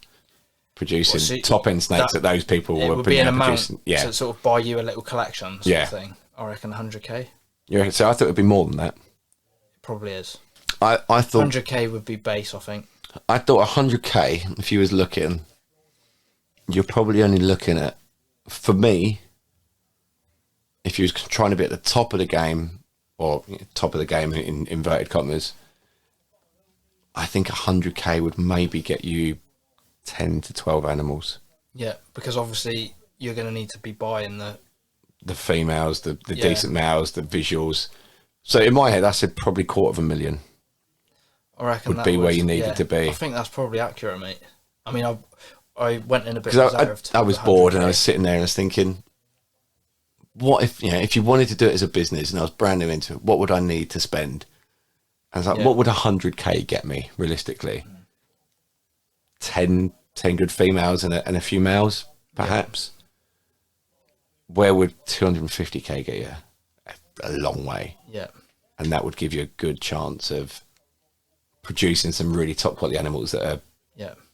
producing top end snakes that those people it were would be an amount producing. Yeah, to sort of buy you a little collection sort of thing. I reckon 100k. Yeah, so I thought it'd be more than that. It probably is. I thought 100k would be base, I think. I thought 100k, if you was looking, you're probably only looking at, for me, if you was trying to be at the top of the game, or top of the game in inverted commas, I think 100k would maybe get you 10 to 12 animals. Yeah, because obviously you're going to need to be buying the females, the decent males, the visuals. So in my head, I said probably $250,000. I reckon would be where you needed to be. I think that's probably accurate, mate. I mean, I went in a bit reserved. I was bored and I was sitting there and I was thinking, what if, you know, if you wanted to do it as a business and I was brand new into it, what would I need to spend? I was like, what would 100k get me realistically? 10 good females and a few males, perhaps. Where would 250k get you? A long way. Yeah. And that would give you a good chance of producing some really top quality animals that are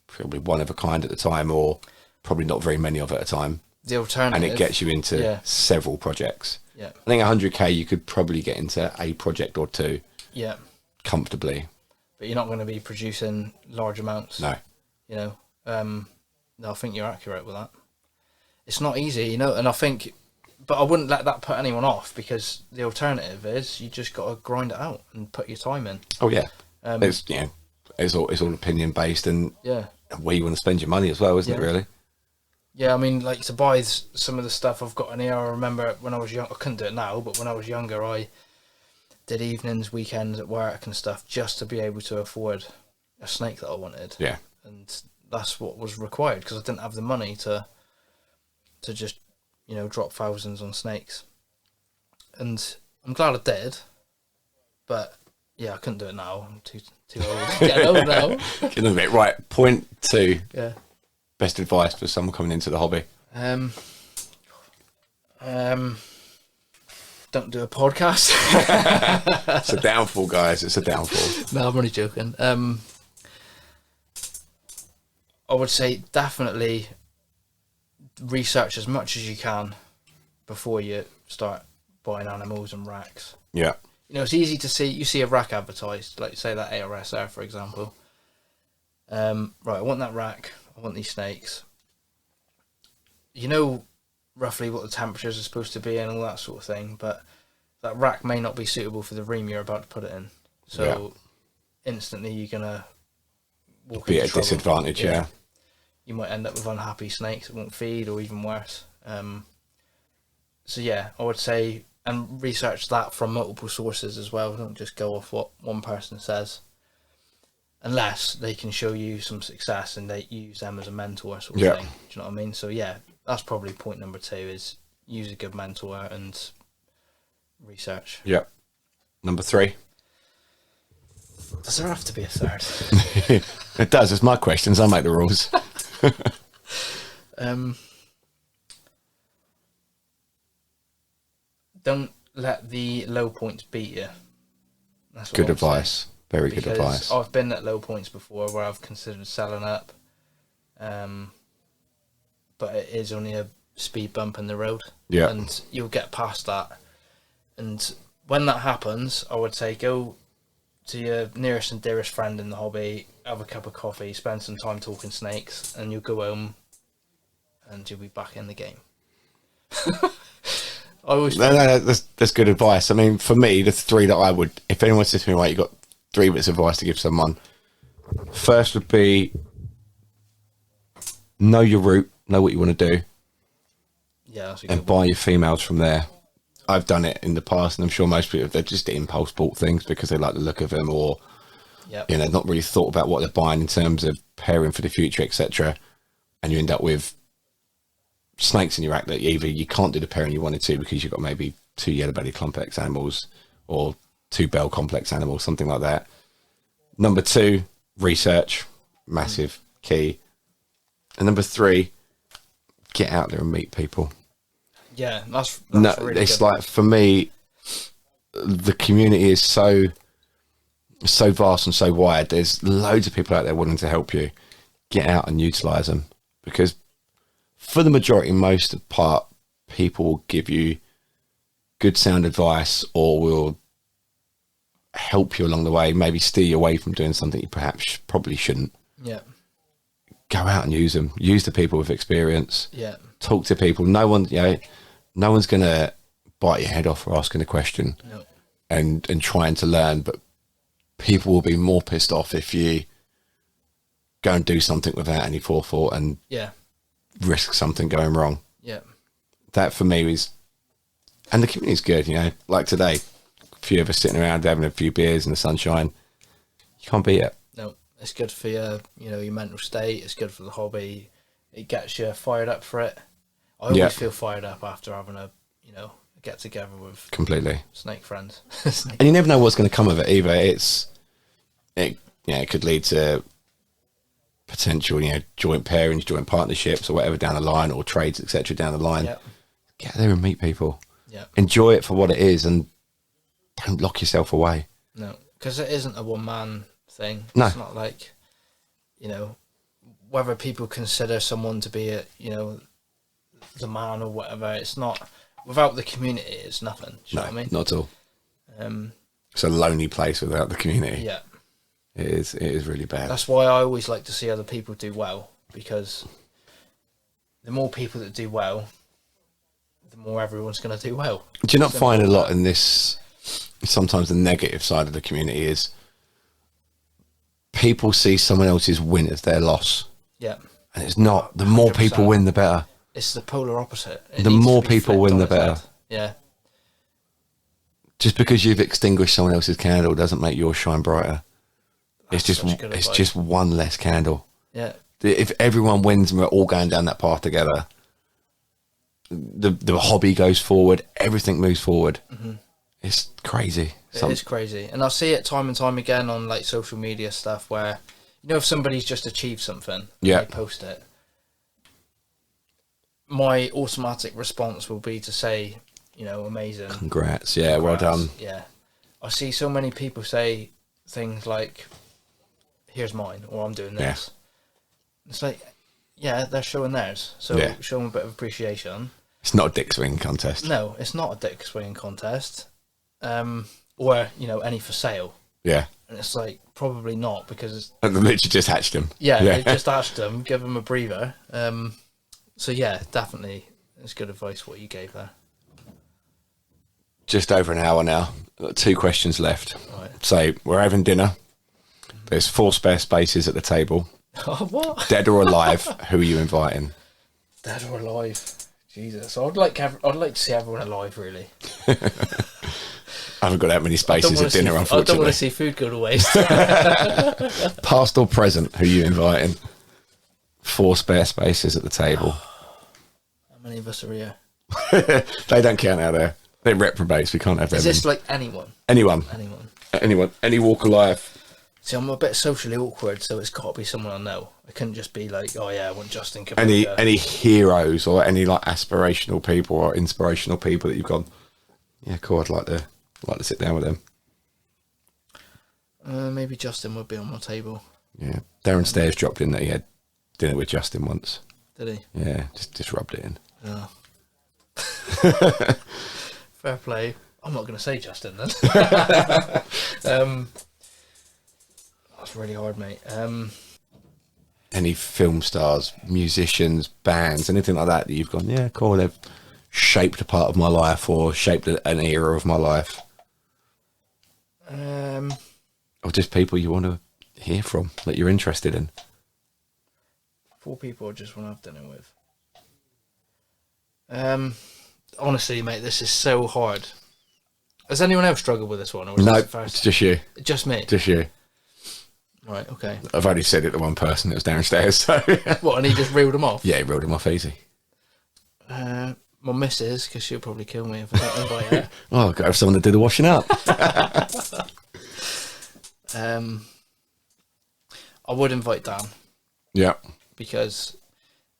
probably one of a kind at the time, or probably not very many of at a time. The alternative. And it gets you into several projects. Yeah. I think 100k you could probably get into a project or two. Yeah. Comfortably. But you're not going to be producing large amounts. No. You know, no, I think you're accurate with that. It's not easy, you know, and I think, but I wouldn't let that put anyone off, because the alternative is you just got to grind it out and put your time in. Oh yeah. It's, you know, it's all opinion based, and where you want to spend your money as well, isn't it, really? Yeah, I mean, like, to buy some of the stuff I've got in here, I remember when I was young, I couldn't do it now, but when I was younger, I did evenings, weekends at work and stuff just to be able to afford a snake that I wanted. Yeah. And that's what was required, because I didn't have the money to just, you know, drop thousands on snakes. And I'm glad I did, but yeah, I couldn't do it now. I'm too old. Getting old now. Getting a bit right. Point 2. Yeah. Best advice for someone coming into the hobby. Don't do a podcast. It's a downfall, guys. It's a downfall. No, I'm only joking. I would say definitely research as much as you can before you start buying animals and racks. Yeah. You know, it's easy to see. You see a rack advertised, like say that ARS there, for example. Right, I want that rack. I want these snakes. You know roughly what the temperatures are supposed to be and all that sort of thing, but that rack may not be suitable for the room you're about to put it in. So instantly you're gonna be at a disadvantage. Yeah. You might end up with unhappy snakes that won't feed, or even worse. So yeah, I would say, and research that from multiple sources as well. Don't just go off what one person says, unless they can show you some success and they use them as a mentor sort of thing. Do you know what I mean? So yeah, that's probably point number 2, is use a good mentor and research. Yeah. Number 3. Does there have to be a third? It does. It's my questions. I make the rules. Don't let the low points beat you. That's good advice. Very good advice. I've been at low points before where I've considered selling up, but it is only a speed bump in the road. Yeah. And you'll get past that. And when that happens, I would say go to your nearest and dearest friend in the hobby, have a cup of coffee, spend some time talking snakes, and you'll go home and you'll be back in the game. That's good advice. I mean, for me, the 3 that I would, if anyone says to me, right, you've got 3 bits of advice to give someone. First would be, know your route, know what you want to do. Yeah, that's a good one. Buy your females from there. I've done it in the past, and I'm sure most people, they're just impulse bought things because they like the look of them, or Yep. You know, not really thought about what they're buying in terms of pairing for the future, etc. And you end up with snakes in your rack that either you can't do the pairing you wanted to because you've got maybe 2 yellow-bellied complex animals or 2 bell complex animals, something like that. Number 2, research, massive key. And number 3, get out there and meet people. Yeah, that's No, really it's good. like, for me, the community is so vast and so wide. There's loads of people out there wanting to help you. Get out and utilize them, because for the majority, most of the part, people will give you good sound advice or will help you along the way, maybe steer you away from doing something you probably shouldn't. Yeah. Go out and use them. Use the people with experience. Yeah. Talk to people. No one's going to bite your head off for asking a question. No. and trying to learn, but people will be more pissed off if you go and do something without any forethought and Yeah. risk something going wrong. Yeah. That for me is, and the community's good, you know, like today, a few of us sitting around having a few beers in the sunshine. You can't beat it. No, it's good for your, your mental state. It's good for the hobby. It gets you fired up for it. I always feel fired up after having a get together with Completely. snake friends. And you never know what's going to come of it either. It could lead to potential, joint pairings, joint partnerships or whatever down the line, or trades, etc. down the line. Yep. Get there and meet people. Yeah. Enjoy it for what it is and don't lock yourself away. No, because it isn't a one-man thing. No. It's not like, whether people consider someone to be the man or whatever, it's not. Without the community, it's nothing. Do you know what I mean? Not at all. It's a lonely place without the community. Yeah. It is really bad. That's why I always like to see other people do well, because the more people that do well, the more everyone's going to do well. Do you not find a lot in this, sometimes the negative side of the community is people see someone else's win as their loss? Yeah. And it's not. The more people 100%. win, the better. It's the polar opposite. The more people win, the better. Yeah. Just because you've extinguished someone else's candle doesn't make yours shine brighter. That's It's such good advice. just one less candle. Yeah. If everyone wins and we're all going down that path together, the hobby goes forward, everything moves forward. Mm-hmm. It's crazy. It is crazy. And I see it time and time again on like social media stuff where, if somebody's just achieved something, and Yeah. they post it, my automatic response will be to say, amazing. Congrats. Yeah, well Congrats. done. Yeah. I see so many people say things like, here's mine, or I'm doing this. It's like, yeah, they're showing theirs. So show them a bit of appreciation. It's not a dick swing contest. No, it's not a dick swinging contest. Or, any for sale. Yeah. And it's like, probably not, because... And they literally just hatched him. Yeah, they just asked them, give them a breather. So yeah, definitely, it's good advice what you gave there. Just over an hour now. Got 2 questions left. Right. So we're having dinner. There's 4 spare spaces at the table. Oh, what? Dead or alive, who are you inviting? Dead or alive? Jesus, I'd like to see everyone alive, really. I haven't got that many spaces at dinner, I don't unfortunately. want to see food go to waste. Past or present, who are you inviting? 4 spare spaces at the table. How many of us are here? They don't count out there. They're reprobates. We can't have Is them. this like anyone? Anyone. Anyone. Any walk of life. See, I'm a bit socially awkward, so it's got to be someone I know. I couldn't just be like, oh yeah, I want Justin Cabrera. Any heroes or any like aspirational people or inspirational people that you've gone, yeah, cool, I'd like to sit down with them. Maybe Justin would be on my table. Yeah. Darren Stairs dropped in that he had dinner with Justin once. Did he? Yeah, just rubbed it in. Oh. Fair play. I'm not going to say Justin then. That's really hard, mate. Any film stars, musicians, bands, anything like that you've gone, yeah, cool, they've shaped a part of my life or shaped an era of my life? Or just people you want to hear from, that you're interested in? 4 people I just want to have dinner with. Honestly, mate, this is so hard. Has anyone else struggled with this one? Or is No, this the first? it's just you. Just me? Just you. Right, okay. I've only said it to one person that was downstairs, so... What, and he just reeled them off? Yeah, he reeled them off easy. My missus, because she'll probably kill me if I don't invite her. Oh, I've got to have someone to do the washing up. I would invite Dan. Yeah. Because,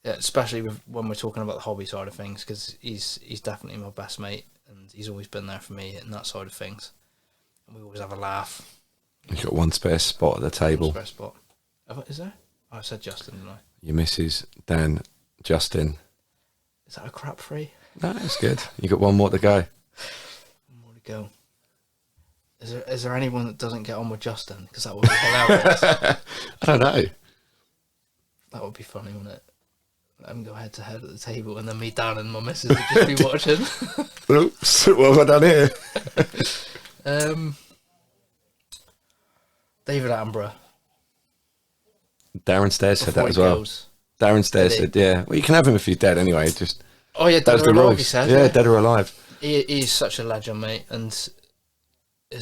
especially when we're talking about the hobby side of things, because he's definitely my best mate, and he's always been there for me in that side of things. And we always have a laugh. You've got one spare spot at the table. One spare spot. Is there? Oh, I said Justin, didn't I? Your missus, Dan, Justin. Is that a crap free? No, it's good. You got one more to go. One more to go. Is there anyone that doesn't get on with Justin? Because that would be hilarious. I don't know. That would be funny, wouldn't it? Let him go head to head at the table, and then me, Dan, and my missus would just be watching. Oops, what have I done here? David Attenborough. Darren Stairs said that as well. Goes. Darren Stairs said, yeah. Well, you can have him if he's dead anyway. Just Oh yeah, dead or alive, he says. Yeah, dead or alive. He's such a legend, mate, and I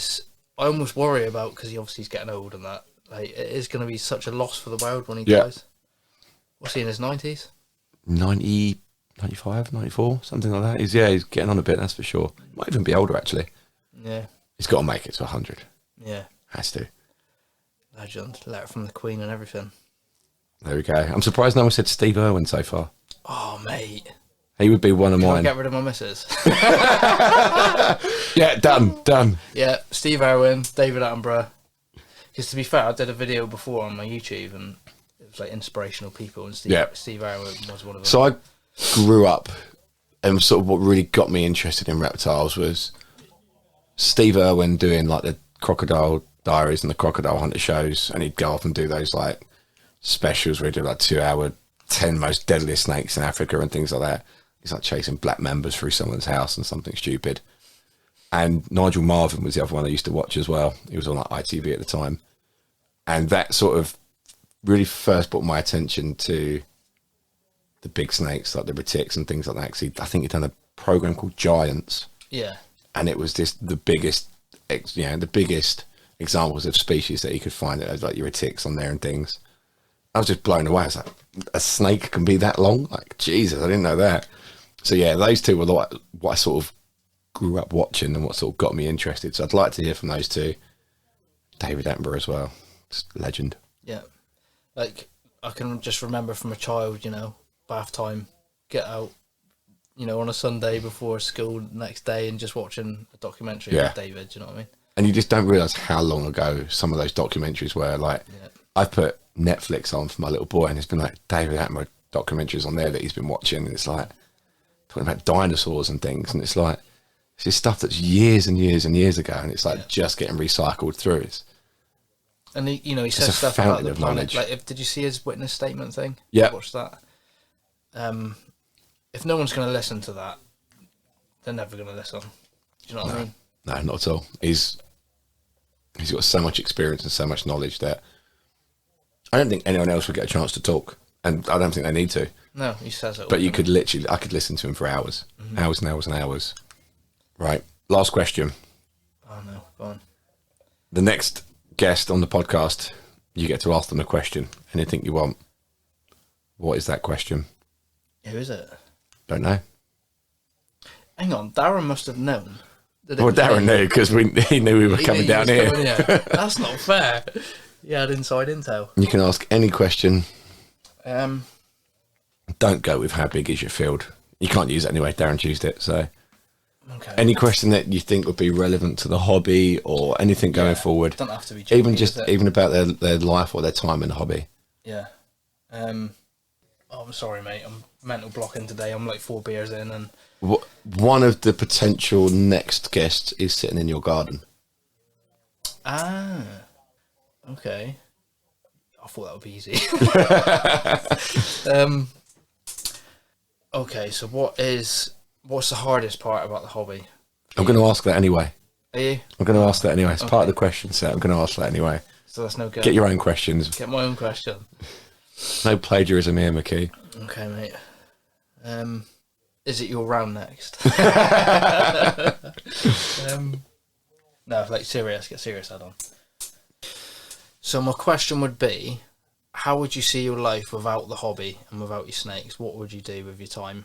almost worry about, because he obviously is getting old and that. Like, it is going to be such a loss for the world when he dies. What's he in his 90s? 90, 95, 94, something like that. He's getting on a bit, that's for sure. He might even be older, actually. Yeah. He's got to make it to 100. Yeah. Has to. Legend. Letter from the Queen and everything. There we go. I'm surprised no one said Steve Irwin so far. Oh, mate. He would be one of Can mine. I get rid of my missus? Yeah, done. Yeah, Steve Irwin, David Attenborough. Because to be fair, I did a video before on my YouTube, and it was like inspirational people, and Steve Irwin was one of them. So I grew up, and sort of what really got me interested in reptiles was Steve Irwin doing like the Crocodile Diaries and the Crocodile Hunter shows, and he'd go off and do those like specials where he'd do like 2 hour 10 most deadliest snakes in Africa and things like that. He's like chasing black members through someone's house and something stupid. And Nigel Marvin was the other one I used to watch as well. He was on like ITV at the time. And that sort of really first brought my attention to the big snakes, like the retics and things like that. 'Cause I think he'd done a program called Giants. Yeah. And it was just the biggest examples of species that he could find. It was like your retics on there and things. I was just blown away. I was like, a snake can be that long? Like, Jesus, I didn't know that. So yeah, those two were what I sort of grew up watching and what sort of got me interested. So I'd like to hear from those two. David Attenborough as well. Just legend. Yeah. Like, I can just remember from a child, bath time, get out, on a Sunday before school the next day and just watching a documentary with David, do you know what I mean? And you just don't realise how long ago some of those documentaries were. Like, I've put Netflix on for my little boy, and there's been like David Attenborough documentaries on there that he's been watching, and it's like talking about dinosaurs and things, and it's like it's just stuff that's years and years and years ago, and it's like just getting recycled through. And he says stuff about the planet. Knowledge. Like, did you see his witness statement thing? Yeah. Watch that. If no one's going to listen to that, they're never going to listen. Do you know what I mean? No, not at all. He's got so much experience and so much knowledge that I don't think anyone else would get a chance to talk, and I don't think they need to. No, he says it. But I could listen to him for hours, hours and hours and hours. Right. Last question. Oh no, go on. The next guest on the podcast, you get to ask them a question. Anything you want. What is that question? Who is it? Don't know. Hang on, Darren must have known. Well, Darren knew because he knew we were coming down here. That's not fair. You had inside intel. You can ask any question. Don't go with how big is your field. You can't use it anyway. Darren used it. So okay. Any question that you think would be relevant to the hobby or anything going forward. Don't have to be jumpy, even about their life or their time in the hobby. Yeah. I'm sorry, mate. I'm mental blocking today. I'm like 4 beers in, and one of the potential next guests is sitting in your garden. Ah. Okay. I thought that would be easy. Okay, so what's the hardest part about the hobby? I'm going to ask that anyway. Are you? I'm going to ask that anyway. It's part of the question set. I'm going to ask that anyway. So that's no good. Get your own questions. Get my own question. No plagiarism here, McKee. Okay, mate. Is it your round next? No, like serious. Get serious head on. So my question would be, how would you see your life without the hobby and without your snakes? What would you do with your time?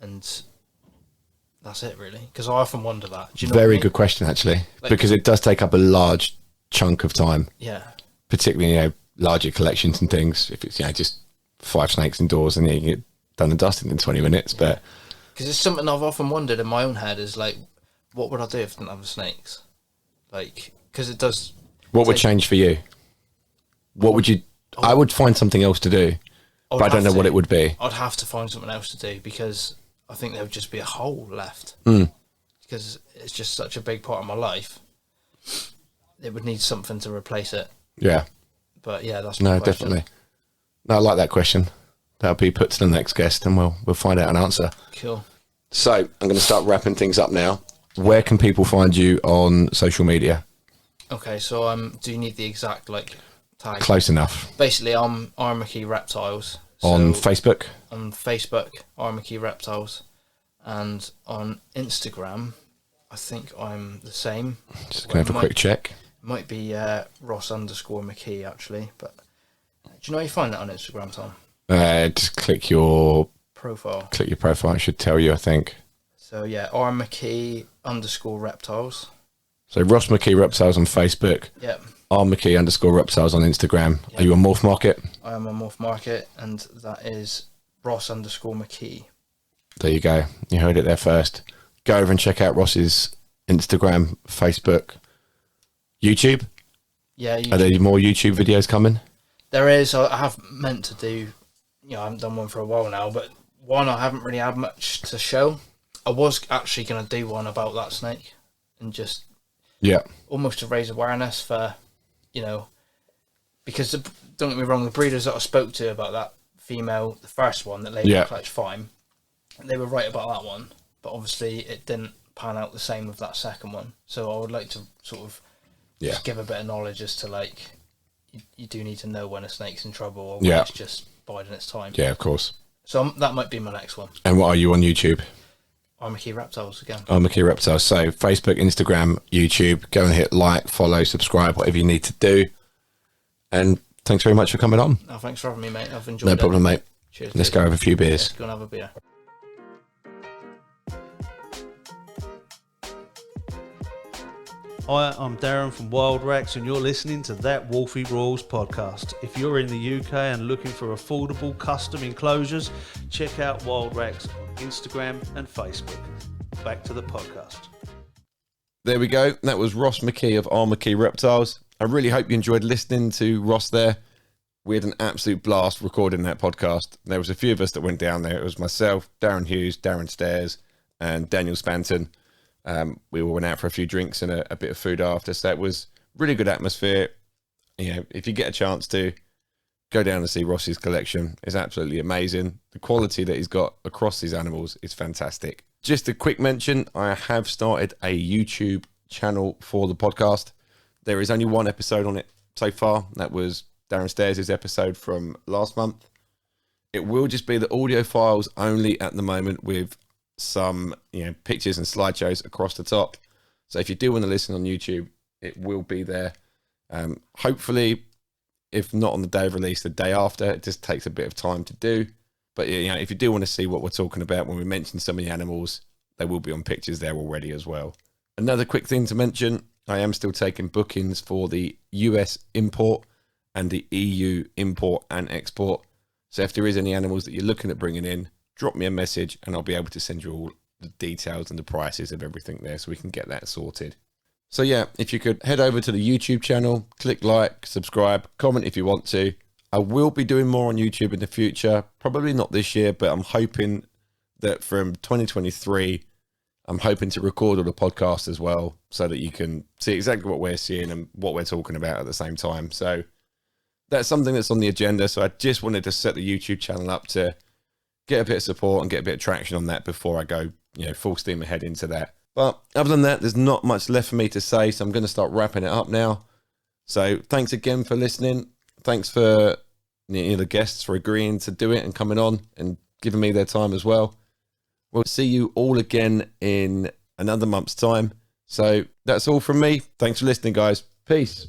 And that's it, really. Because I often wonder that. Do you know Very what I mean? good question, actually, Like, because it does take up a large chunk of time, yeah. particularly, larger collections and things. If it's, just 5 snakes indoors and you get done and dusted in 20 minutes. Yeah. But because it's something I've often wondered in my own head is like, what would I do if I didn't have the snakes? Like, because it does. What would change for you? What would you? I would find something else to do, but I don't know what it would be. I'd have to find something else to do because I think there would just be a hole left. Because it's just such a big part of my life. It would need something to replace it. Yeah. But yeah, that's my question. Definitely. No, I like that question. That'll be put to the next guest, and we'll find out an answer. Cool. So I'm going to start wrapping things up now. Where can people find you on social media? Okay, so do you need the exact tag? Close enough. Basically, I'm McKee Reptiles. On Facebook? On Facebook, McKee Reptiles. And on Instagram, I think I'm the same. Just going to have a quick check. Might be Ross_McKee, actually. But do you know how you find that on Instagram, Tom? Just click your profile. It should tell you, I think. So yeah, RMcKee_Reptiles. So Ross McKee Reptiles on Facebook. Yep. RMcKee_Reptiles on Instagram. Yep. Are you on Morph Market? I am on Morph Market, and that is Ross_McKee. There you go. You heard it there first. Go over and check out Ross's Instagram, Facebook, YouTube. Yeah. YouTube. Are there more YouTube videos coming? There is. I have meant to do. I haven't done one for a while now, but one I haven't really had much to show. I was actually going to do one about that snake, and just almost to raise awareness for, because don't get me wrong, the breeders that I spoke to about that female, the first one that laid the clutch fine, they were right about that one, but obviously it didn't pan out the same with that second one. So I would like to sort of just give a bit of knowledge as to you do need to know when a snake's in trouble or when it's just biding its time. Yeah, of course. So that might be my next one. And what are you on YouTube? McKee Reptiles again. McKee Reptiles. So Facebook, Instagram, YouTube. Go and hit like, follow, subscribe, whatever you need to do. And thanks very much for coming on. Oh, thanks for having me, mate. I've enjoyed it. No problem, mate. Cheers. Let's go have a few beers. Let's go and have a beer. Hi, I'm Darren from Wild Rex, and you're listening to That Woolfie Royals podcast. If you're in the UK and looking for affordable custom enclosures, check out Wild Rex on Instagram and Facebook. Back to the podcast. There we go. That was Ross McKee of McKee Reptiles. I really hope you enjoyed listening to Ross there. We had an absolute blast recording that podcast. There was a few of us that went down there. It was myself, Darren Hughes, Darren Stairs, and Daniel Spanton. We all went out for a few drinks and a bit of food after, so it was really good atmosphere. If you get a chance to go down and see Ross's collection, it's absolutely amazing. The quality that he's got across these animals is fantastic. Just a quick mention, I have started a YouTube channel for the podcast. There is only one episode on it so far. That was Darren Stairs' episode from last month. It will just be the audio files only at the moment, with some pictures and slideshows across the top. So if you do want to listen on YouTube, it will be there. Hopefully, if not on the day of release, the day after. It just takes a bit of time to do. But if you do want to see what we're talking about when we mention some of the animals, they will be on pictures there already as well. Another quick thing to mention, I am still taking bookings for the US import and the EU import and export. So if there is any animals that you're looking at bringing in, drop me a message and I'll be able to send you all the details and the prices of everything there so we can get that sorted. So yeah, if you could head over to the YouTube channel, click like, subscribe, comment if you want to. I will be doing more on YouTube in the future, probably not this year, but I'm hoping that from 2023, I'm hoping to record all the podcasts as well so that you can see exactly what we're seeing and what we're talking about at the same time. So that's something that's on the agenda. So I just wanted to set the YouTube channel up to get a bit of support and get a bit of traction on that before I go, full steam ahead into that. But other than that, there's not much left for me to say, so I'm going to start wrapping it up now. So thanks again for listening. Thanks for the guests for agreeing to do it and coming on and giving me their time as well. We'll see you all again in another month's time. So that's all from me. Thanks for listening, guys. Peace.